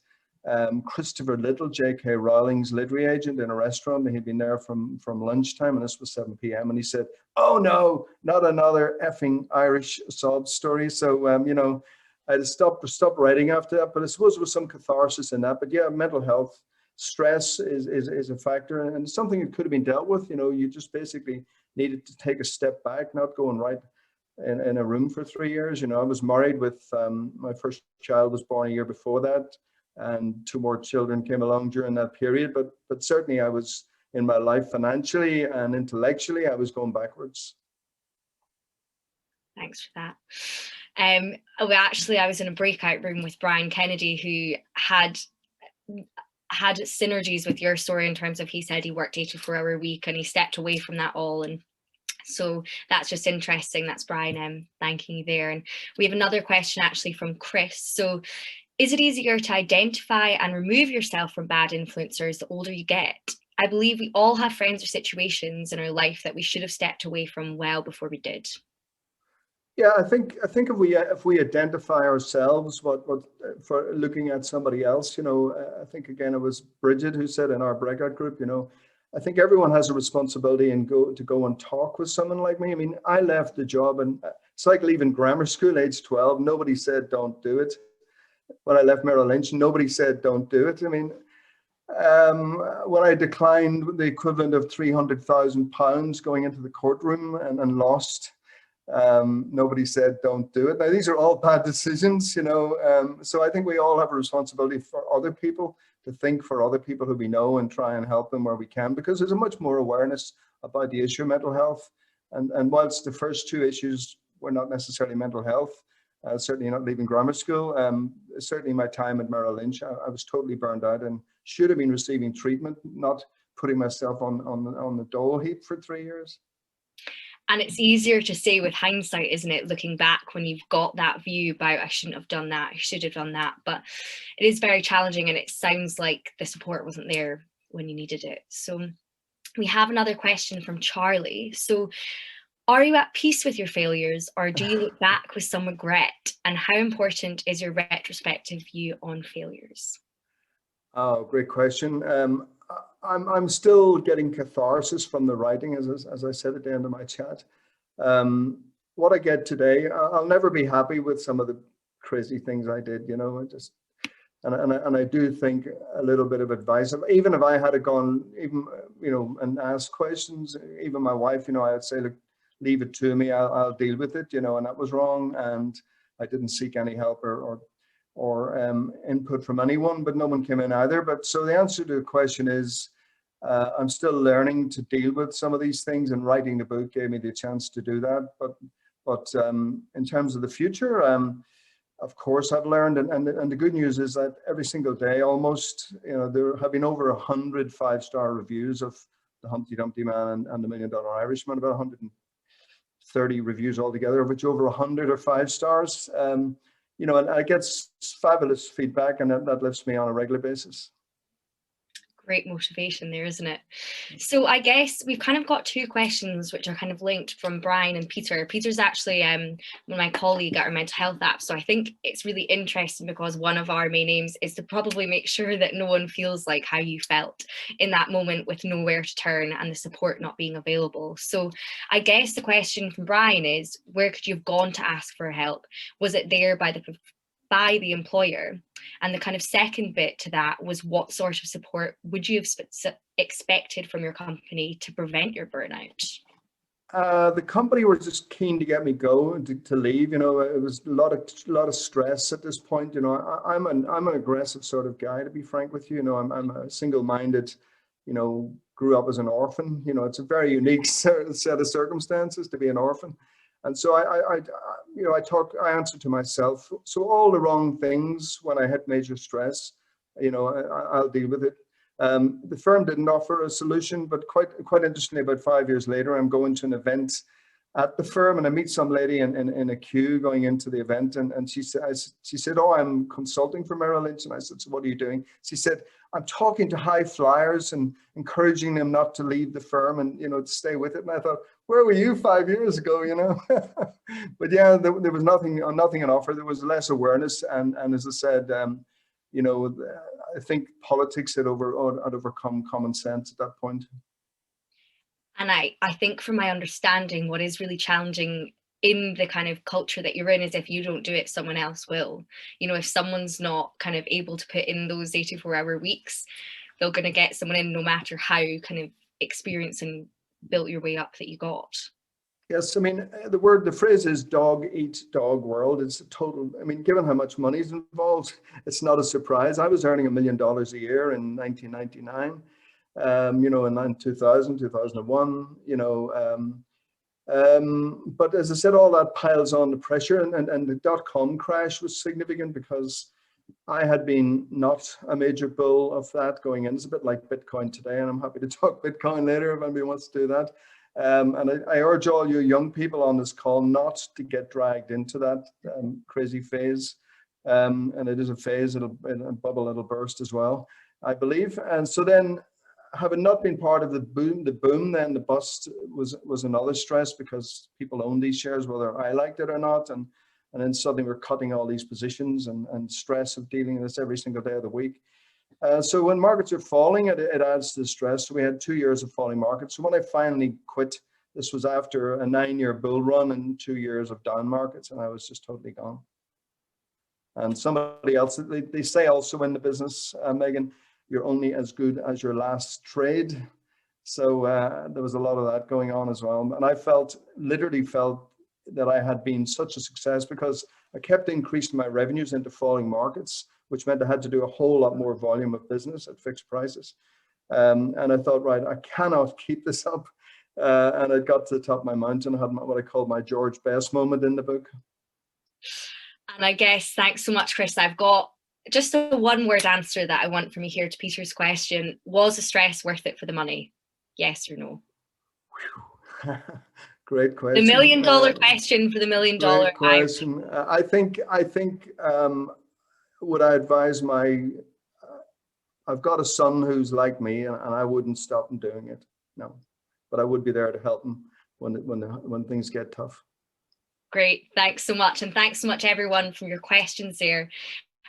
Christopher Little, J.K. Rowling's literary agent, in a restaurant. And he'd been there from lunchtime, and this was 7 p.m. And he said, "Oh no, not another effing Irish sob story." So you know, I had to stop writing after that. But I suppose there was some catharsis in that. But yeah, mental health, stress is a factor, and something that could have been dealt with. You know, you just basically needed to take a step back, not go and write in a room for 3 years. You know, I was married with my first child was born a year before that, and 2 more children came along during that period. But certainly I was, in my life, financially and intellectually, I was going backwards. Thanks for that. I was in a breakout room with Brian Kennedy, who had synergies with your story in terms of, he said he worked 84-hour a week and he stepped away from that all. And so that's just interesting. That's Brian thanking you there. And we have another question actually from Chris. So, is it easier to identify and remove yourself from bad influencers the older you get? I believe we all have friends or situations in our life that we should have stepped away from well before we did. Yeah, I think if we identify ourselves, what for looking at somebody else, you know, I think again it was Bridget who said in our breakout group, you know, I think everyone has a responsibility and go and talk with someone like me. I mean, I left the job, and it's like leaving grammar school age 12. Nobody said don't do it. When I left Merrill Lynch, nobody said don't do it. I mean, when I declined the equivalent of £300,000 going into the courtroom and lost, nobody said don't do it. Now, these are all bad decisions, you know. So I think we all have a responsibility for other people, to think for other people who we know and try and help them where we can, because there's a much more awareness about the issue of mental health. And whilst the first 2 issues were not necessarily mental health, certainly not leaving grammar school, certainly my time at Merrill Lynch, I was totally burned out and should have been receiving treatment, not putting myself on the dole heap for 3 years. And it's easier to say with hindsight, isn't it, looking back, when you've got that view about, I shouldn't have done that, I should have done that. But it is very challenging, and it sounds like the support wasn't there when you needed it. So we have another question from Charlie. So, are you at peace with your failures, or do you look back with some regret? And how important is your retrospective view on failures? Oh, great question. I'm still getting catharsis from the writing, as I said at the end of my chat. What I get today, I'll never be happy with some of the crazy things I did. You know, And I do think a little bit of advice, even if I had gone, even, you know, and asked questions, even my wife, you know, I'd say, look, leave it to me, I'll deal with it, you know, and that was wrong. And I didn't seek any help or input from anyone, but no one came in either. But so the answer to the question is, I'm still learning to deal with some of these things, and writing the book gave me the chance to do that. But in terms of the future, of course, I've learned, and the good news is that every single day, almost, you know, there have been over 100 5-star reviews of the Humpty Dumpty Man and the $1 Million Irishman, about 130 reviews altogether, of which over 100 are 5 stars. You know, and I get fabulous feedback, and that lifts me on a regular basis. Great motivation there, isn't it? So I guess we've kind of got two questions which are kind of linked from Brian and Peter. Peter's actually my colleague at our mental health app, so I think it's really interesting because one of our main aims is to probably make sure that no one feels like how you felt in that moment with nowhere to turn and the support not being available. So I guess the question from Brian is, where could you have gone to ask for help? Was it there by the employer? And the kind of second bit to that was, what sort of support would you have expected from your company to prevent your burnout? The company were just keen to get me to leave. You know, it was a lot of stress at this point. You know, I'm an aggressive sort of guy, to be frank with you. You know, I'm a single-minded, you know, grew up as an orphan. You know, it's a very unique set of circumstances to be an orphan. And so I answer to myself. So all the wrong things when I had major stress, you know, I'll deal with it. The firm didn't offer a solution, but quite interestingly, about 5 years later, I'm going to an event at the firm, and I meet some lady in a queue going into the event, and she said, "Oh, I'm consulting for Merrill Lynch." And I said, "So what are you doing?" She said, "I'm talking to high flyers and encouraging them not to leave the firm and, you know, to stay with it." And I thought, where were you 5 years ago, you know? But yeah, there was nothing on offer. There was less awareness, and as I said, you know, I think politics had overcome common sense at that point. And I think from my understanding, what is really challenging in the kind of culture that you're in is, if you don't do it, someone else will. You know, if someone's not kind of able to put in those 84-hour weeks, they're going to get someone in, no matter how kind of experienced and built your way up that you got. Yes, I mean, the phrase is dog eat dog world. It's a total, I mean, given how much money is involved, it's not a surprise. I was earning $1 million a year in 1999. You know, in 2000, 2001, you know, but as I said, all that piles on the pressure, and the dot-com crash was significant because I had been not a major bull of that going in. It's a bit like Bitcoin today, and I'm happy to talk Bitcoin later if anybody wants to do that. And I urge all you young people on this call not to get dragged into that crazy phase. And it is a phase, it'll bubble, it'll burst as well, I believe. And so then, having not been part of the boom, then the bust was another stress, because people own these shares whether I liked it or not, and then suddenly we're cutting all these positions, and stress of dealing with this every single day of the week. So when markets are falling, it adds to the stress. So we had 2 years of falling markets. So when I finally quit, this was after a 9-year bull run and 2 years of down markets, and I was just totally gone. And somebody else, they say also in the business, Megan, you're only as good as your last trade. So there was a lot of that going on as well. And I literally felt that I had been such a success because I kept increasing my revenues into falling markets, which meant I had to do a whole lot more volume of business at fixed prices. And I thought, right, I cannot keep this up. And I got to the top of my mountain. I had what I call my George Best moment in the book. And I guess, thanks so much, Chris. I've got just a one-word answer that I want from you here to Peter's question. Was the stress worth it for the money? Yes or no? Great question. The $1 million question for the $1 million. Great question. I think would I advise I've got a son who's like me, and I wouldn't stop him doing it. No, but I would be there to help him when things get tough. Great, thanks so much. And thanks so much everyone for your questions there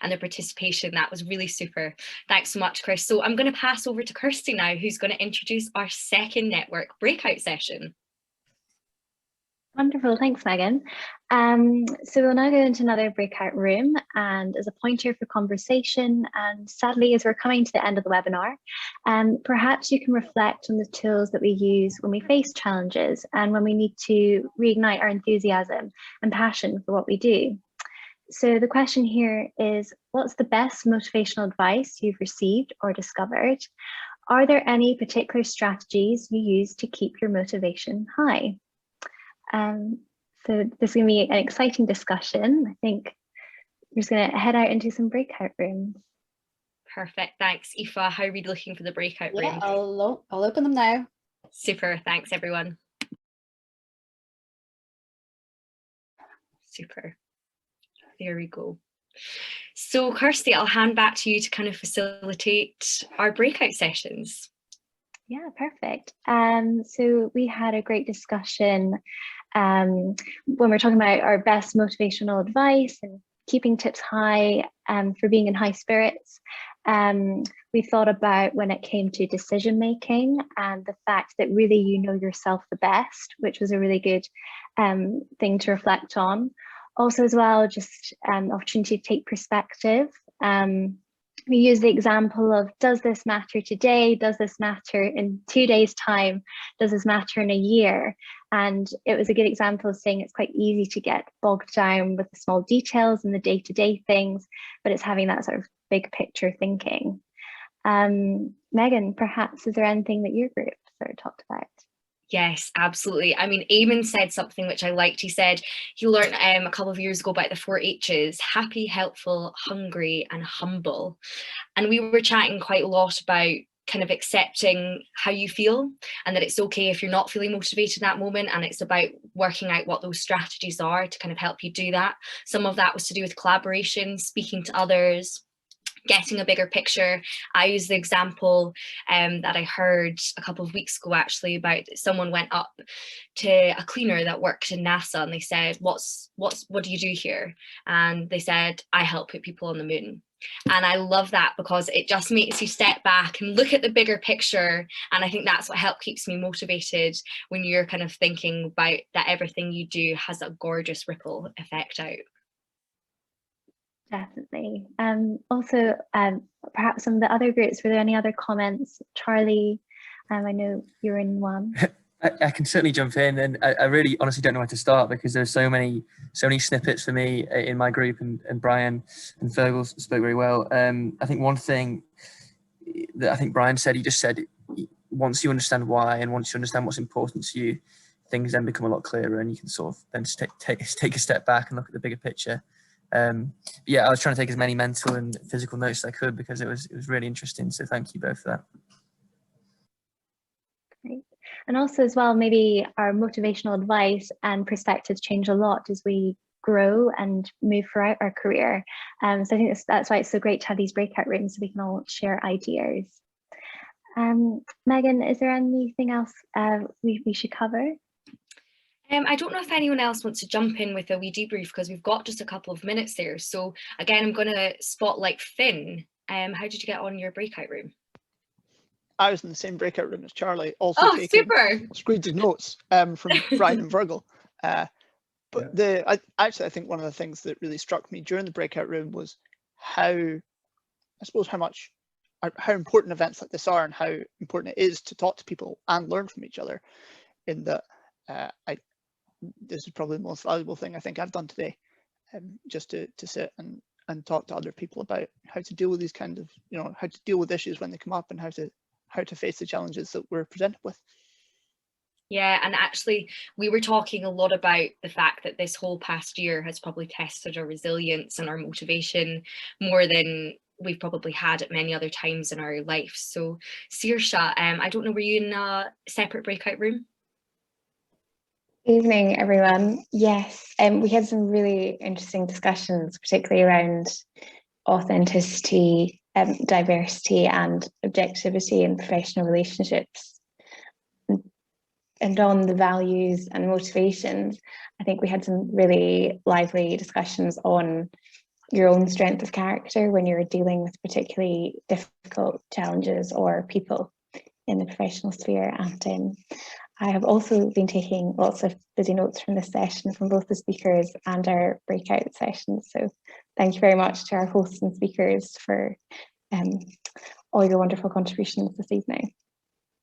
and the participation. That was really super. Thanks so much, Chris. So I'm going to pass over to Kirsty now, who's going to introduce our second network breakout session. Wonderful, thanks Megan. So we'll now go into another breakout room, and as a pointer for conversation, and sadly as we're coming to the end of the webinar, perhaps you can reflect on the tools that we use when we face challenges and when we need to reignite our enthusiasm and passion for what we do. So the question here is, what's the best motivational advice you've received or discovered? Are there any particular strategies you use to keep your motivation high? So this is going to be an exciting discussion. I think we're just going to head out into some breakout rooms. Perfect, thanks. Aoife, how are we looking for the breakout room? Yeah, I'll open them now. Super, thanks everyone. Super, there we go. So Kirsty, I'll hand back to you to kind of facilitate our breakout sessions. Yeah, perfect. So we had a great discussion when we're talking about our best motivational advice and keeping tips high for being in high spirits. We thought about when it came to decision making and the fact that really you know yourself the best, which was a really good thing to reflect on. Also as well, just opportunity to take perspective. We use the example of, does this matter today? Does this matter in 2 days' time? Does this matter in a year? And it was a good example of saying it's quite easy to get bogged down with the small details and the day-to-day things, but it's having that sort of big picture thinking. Megan, perhaps is there anything that your group sort of talked about? Yes, absolutely. I mean, Eamon said something which I liked. He said he learned a couple of years ago about the 4 H's: happy, helpful, hungry, and humble. And we were chatting quite a lot about kind of accepting how you feel, and that it's okay if you're not feeling motivated in that moment, and it's about working out what those strategies are to kind of help you do that. Some of that was to do with collaboration, speaking to others, getting a bigger picture. I use the example that I heard a couple of weeks ago actually, about someone went up to a cleaner that worked in NASA and they said, what do you do here? And they said, I help put people on the moon. And I love that because it just makes you step back and look at the bigger picture. And I think that's what keeps me motivated, when you're kind of thinking about that everything you do has a gorgeous ripple effect out. Definitely. Also, perhaps some of the other groups, were there any other comments? Charlie, I know you're in one. I can certainly jump in, and I really honestly don't know where to start, because there's so many snippets for me in my group, and Brian and Fergal spoke very well. I think one thing that I think Brian said, he just said, once you understand why and once you understand what's important to you, things then become a lot clearer, and you can sort of then just take a step back and look at the bigger picture. Yeah, I was trying to take as many mental and physical notes as I could, because it was really interesting. So thank you both for that. Great. And also as well, maybe our motivational advice and perspectives change a lot as we grow and move throughout our career. So I think that's why it's so great to have these breakout rooms, so we can all share ideas. Megan, is there anything else we should cover? I don't know if anyone else wants to jump in with a wee debrief, because we've got just a couple of minutes there. So again, I'm going to spotlight Finn. How did you get on your breakout room? I was in the same breakout room as Charlie, also taking screeds of notes from Brian and Virgil. But yeah. I think one of the things that really struck me during the breakout room was how important events like this are, and how important it is to talk to people and learn from each other. In that, this is probably the most valuable thing I think I've done today, just to sit and talk to other people about how to deal with these kind of, how to deal with issues when they come up, and how to face the challenges that we're presented with. Yeah, and actually we were talking a lot about the fact that this whole past year has probably tested our resilience and our motivation more than we've probably had at many other times in our life. So Saoirse, I don't know, were you in a separate breakout room? Evening, everyone. Yes, we had some really interesting discussions, particularly around authenticity, diversity and objectivity in professional relationships. And on the values and motivations, I think we had some really lively discussions on your own strength of character when you're dealing with particularly difficult challenges or people in the professional sphere. And I have also been taking lots of busy notes from this session from both the speakers and our breakout sessions. So thank you very much to our hosts and speakers for all your wonderful contributions this evening.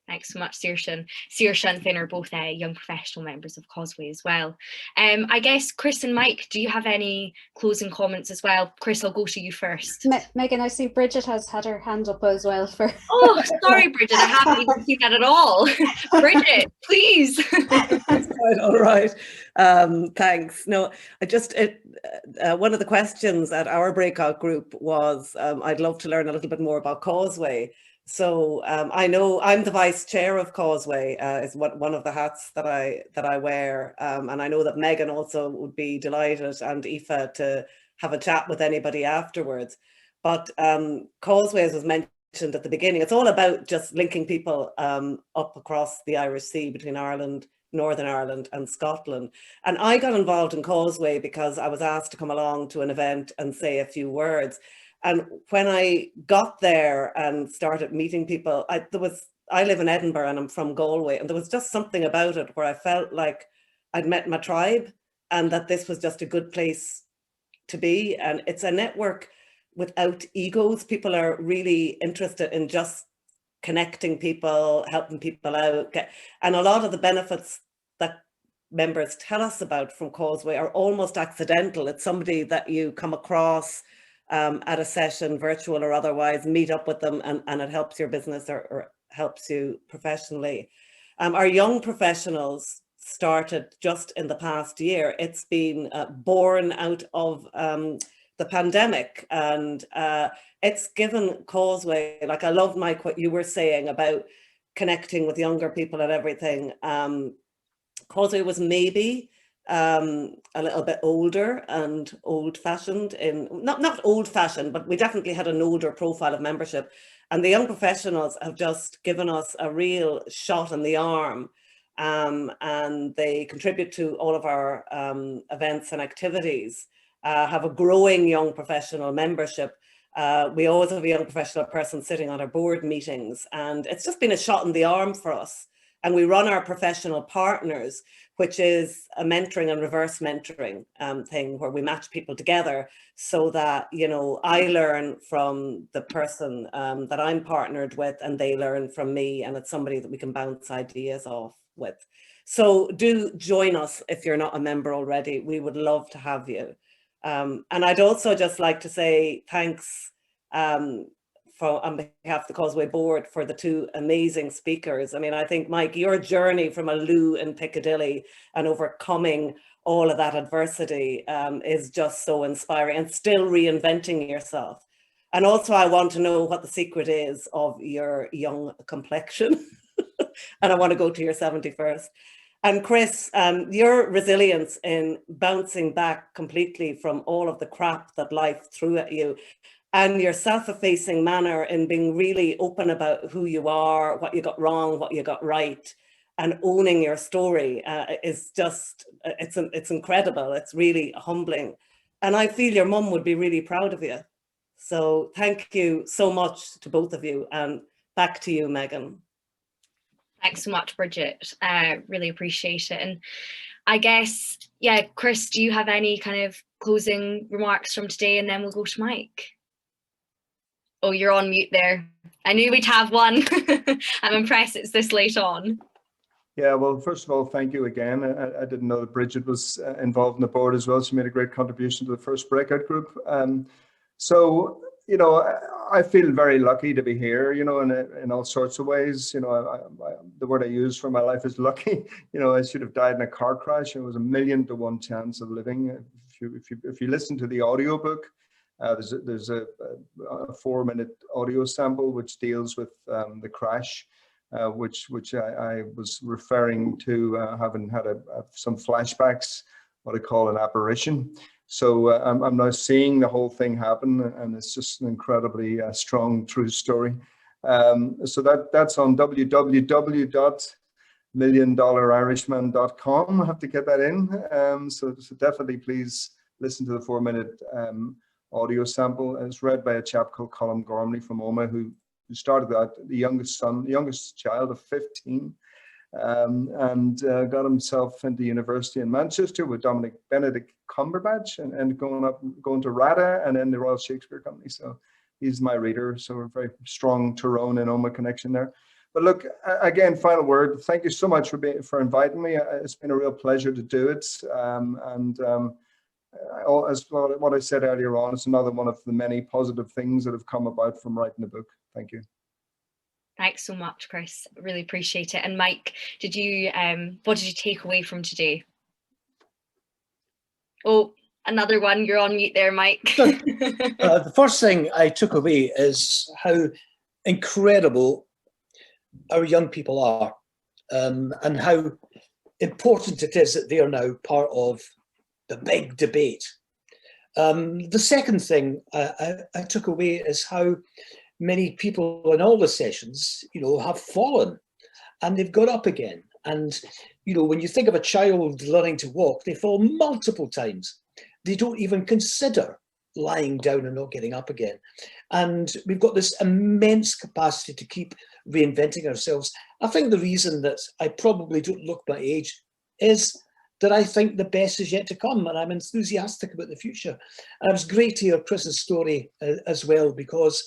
Thanks so much, Saoirse. Saoirse and Finn are both young professional members of Causeway as well. I guess Chris and Mike, do you have any closing comments as well? Chris, I'll go to you first. Megan, I see Bridget has had her hand up as well for. Oh, sorry, Bridget, I haven't even seen that at all. Bridget, please. That's quite all right. Thanks. No, one of the questions at our breakout group was, I'd love to learn a little bit more about Causeway. So I know I'm the vice chair of Causeway, is one of the hats that I wear, and I know that Megan also would be delighted, and Aoife, to have a chat with anybody afterwards. But Causeway, as was mentioned at the beginning, it's all about just linking people up across the Irish Sea between Ireland, Northern Ireland and Scotland. And I got involved in Causeway because I was asked to come along to an event and say a few words. And when I got there and started meeting people, I live in Edinburgh and I'm from Galway, and there was just something about it where I felt like I'd met my tribe and that this was just a good place to be. And it's a network without egos. People are really interested in just connecting people, helping people out. And a lot of the benefits that members tell us about from Causeway are almost accidental. It's somebody that you come across at a session, virtual or otherwise, meet up with them, and it helps your business or helps you professionally. Our young professionals started just in the past year. It's been born out of the pandemic, and it's given Causeway, like I love, Mike, what you were saying about connecting with younger people and everything. Causeway was maybe a little bit older and old-fashioned, in not old-fashioned, but we definitely had an older profile of membership, and the young professionals have just given us a real shot in the arm, and they contribute to all of our events and activities, have a growing young professional membership. We always have a young professional person sitting on our board meetings, and it's just been a shot in the arm for us. And we run our professional partners, which is a mentoring and reverse mentoring thing where we match people together so that, you know, I learn from the person that I'm partnered with and they learn from me, and it's somebody that we can bounce ideas off with. So do join us if you're not a member already. We would love to have you. And I'd also just like to say thanks on behalf of the Causeway board for the two amazing speakers. I mean, I think, Mike, your journey from a loo in Piccadilly and overcoming all of that adversity is just so inspiring, and still reinventing yourself. And also I want to know what the secret is of your young complexion. And I want to go to your 71st. And Chris, your resilience in bouncing back completely from all of the crap that life threw at you, and your self-effacing manner in being really open about who you are, what you got wrong, what you got right, and owning your story is just, it's incredible. It's really humbling. And I feel your mum would be really proud of you. So thank you so much to both of you, and back to you, Megan. Thanks so much, Bridget. Really appreciate it. And I guess, yeah, Chris, do you have any kind of closing remarks from today? And then we'll go to Mike. Oh, you're on mute there. I knew we'd have one. I'm impressed it's this late on. Yeah, well, first of all, thank you again. I didn't know that Bridget was involved in the board as well. She made a great contribution to the first breakout group. So, you know, I feel very lucky to be here, you know, in all sorts of ways. You know, the word I use for my life is lucky. You know, I should have died in a car crash. It was 1,000,000 to 1 chance of living. If you listen to the audiobook, there's a 4-minute audio sample which deals with the crash, which I was referring to having had some flashbacks, what I call an apparition. So I'm now seeing the whole thing happen, and it's just an incredibly strong, true story. So that's on www.milliondollarIrishman.com. I have to get that in. So definitely please listen to the 4-minute audio sample. It's read by a chap called Colin Gormley from Oma, who started that, the youngest child of 15. and got himself into university in Manchester with Benedict Cumberbatch, and going to RADA and then the Royal Shakespeare Company. So he's my reader. So we're very strong Tyrone and Oma connection there. But look, again, final word. Thank you so much for inviting me. It's been a real pleasure to do it. As what I said earlier on, it's another one of the many positive things that have come about from writing the book. Thank you. Thanks so much, Chris. Really appreciate it. And Mike, did you what did you take away from today? Oh, another one. You're on mute there, Mike. The first thing I took away is how incredible our young people are, and how important it is that they are now part of the big debate. The second thing I took away is how many people in all the sessions, have fallen and they've got up again. And, when you think of a child learning to walk, they fall multiple times. They don't even consider lying down and not getting up again. And we've got this immense capacity to keep reinventing ourselves. I think the reason that I probably don't look my age is that I think the best is yet to come, and I'm enthusiastic about the future. And it was great to hear Chris's story as well, because,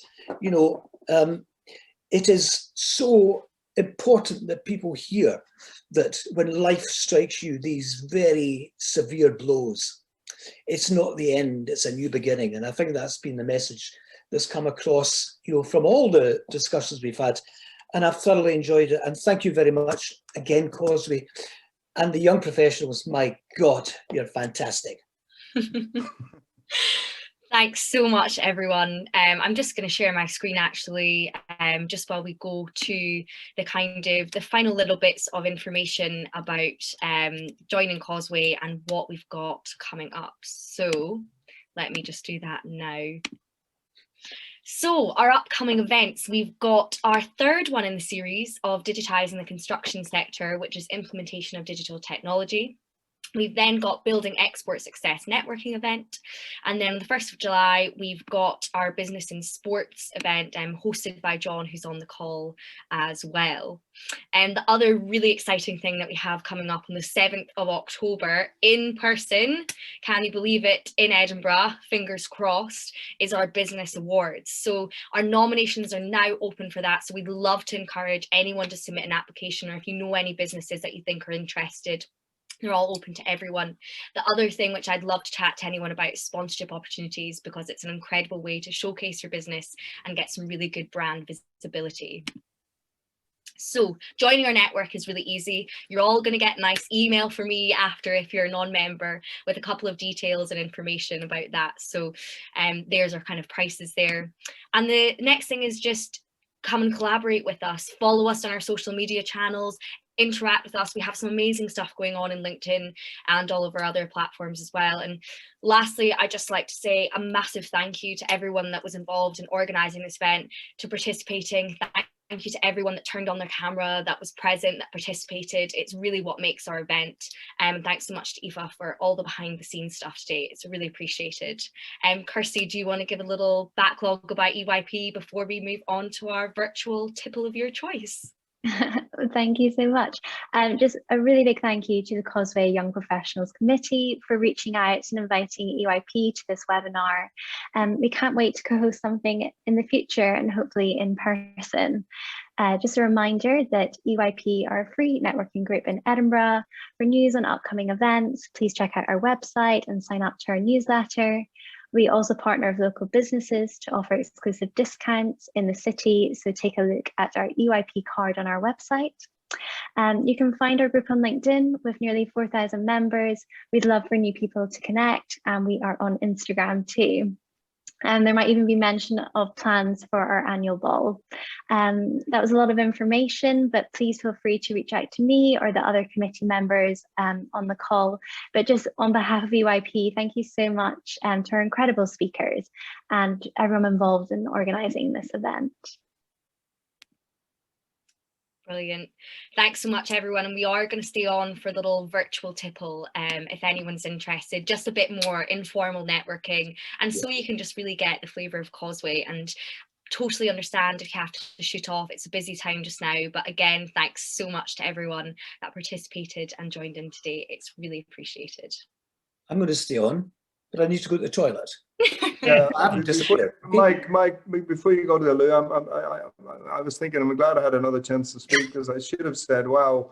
it is so important that people hear that when life strikes you these very severe blows, it's not the end, it's a new beginning. And I think that's been the message that's come across, from all the discussions we've had. And I've thoroughly enjoyed it. And thank you very much again, Causeway. And the young professionals, my God, you're fantastic. Thanks so much, everyone. I'm just going to share my screen actually, just while we go to the final little bits of information about joining Causeway and what we've got coming up. So let me just do that now. So our upcoming events, we've got our third one in the series of digitising the construction sector, which is implementation of digital technology. We've then got Building Export Success networking event. And then on the 1st of July, we've got our Business in Sports event hosted by John, who's on the call as well. And the other really exciting thing that we have coming up on the 7th of October in person, can you believe it, in Edinburgh, fingers crossed, is our Business Awards. So our nominations are now open for that. So we'd love to encourage anyone to submit an application, or if you know any businesses that you think are interested, they're all open to everyone. The other thing which I'd love to chat to anyone about is sponsorship opportunities, because it's an incredible way to showcase your business and get some really good brand visibility. So joining our network is really easy. You're all going to get a nice email from me after, if you're a non-member, with a couple of details and information about that. So there's our kind of prices there. And the next thing is just come and collaborate with us. Follow us on our social media channels. Interact with us. We have some amazing stuff going on in LinkedIn and all of our other platforms as well. And lastly, I'd just like to say a massive thank you to everyone that was involved in organising this event, to participating. Thank you to everyone that turned on their camera, that was present, that participated. It's really what makes our event. And thanks so much to Aoife for all the behind the scenes stuff today. It's really appreciated. Kirsty, do you want to give a little backlog about EYP before we move on to our virtual tipple of your choice? Thank you so much. Just a really big thank you to the Causeway Young Professionals Committee for reaching out and inviting EYP to this webinar. We can't wait to co-host something in the future, and hopefully in person. Just a reminder that EYP are a free networking group in Edinburgh. For news on upcoming events, please check out our website and sign up to our newsletter. We also partner with local businesses to offer exclusive discounts in the city, so take a look at our EYP card on our website. You can find our group on LinkedIn with nearly 4,000 members. We'd love for new people to connect, and we are on Instagram too. And there might even be mention of plans for our annual ball. That was a lot of information, but please feel free to reach out to me or the other committee members on the call. But just on behalf of EYP, thank you so much to our incredible speakers and everyone involved in organising this event. Brilliant. Thanks so much, everyone. And we are going to stay on for a little virtual tipple if anyone's interested, just a bit more informal networking. And so you can just really get the flavour of Causeway. And totally understand if you have to shoot off. It's a busy time just now, but again, thanks so much to everyone that participated and joined in today. It's really appreciated. I'm going to stay on, but I need to go to the toilet. Yeah, I haven't disappeared. Mike, before you go to the loo, I was thinking, I'm glad I had another chance to speak, because I should have said, wow,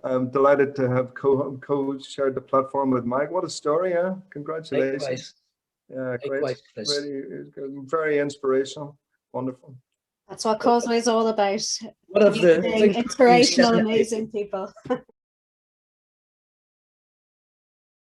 I'm delighted to have co-shared the platform with Mike. What a story, huh? Congratulations. Likewise. Yeah, great. Likewise, Chris. Very inspirational. Wonderful. That's what Causeway is all about. One of the Inspirational, amazing people.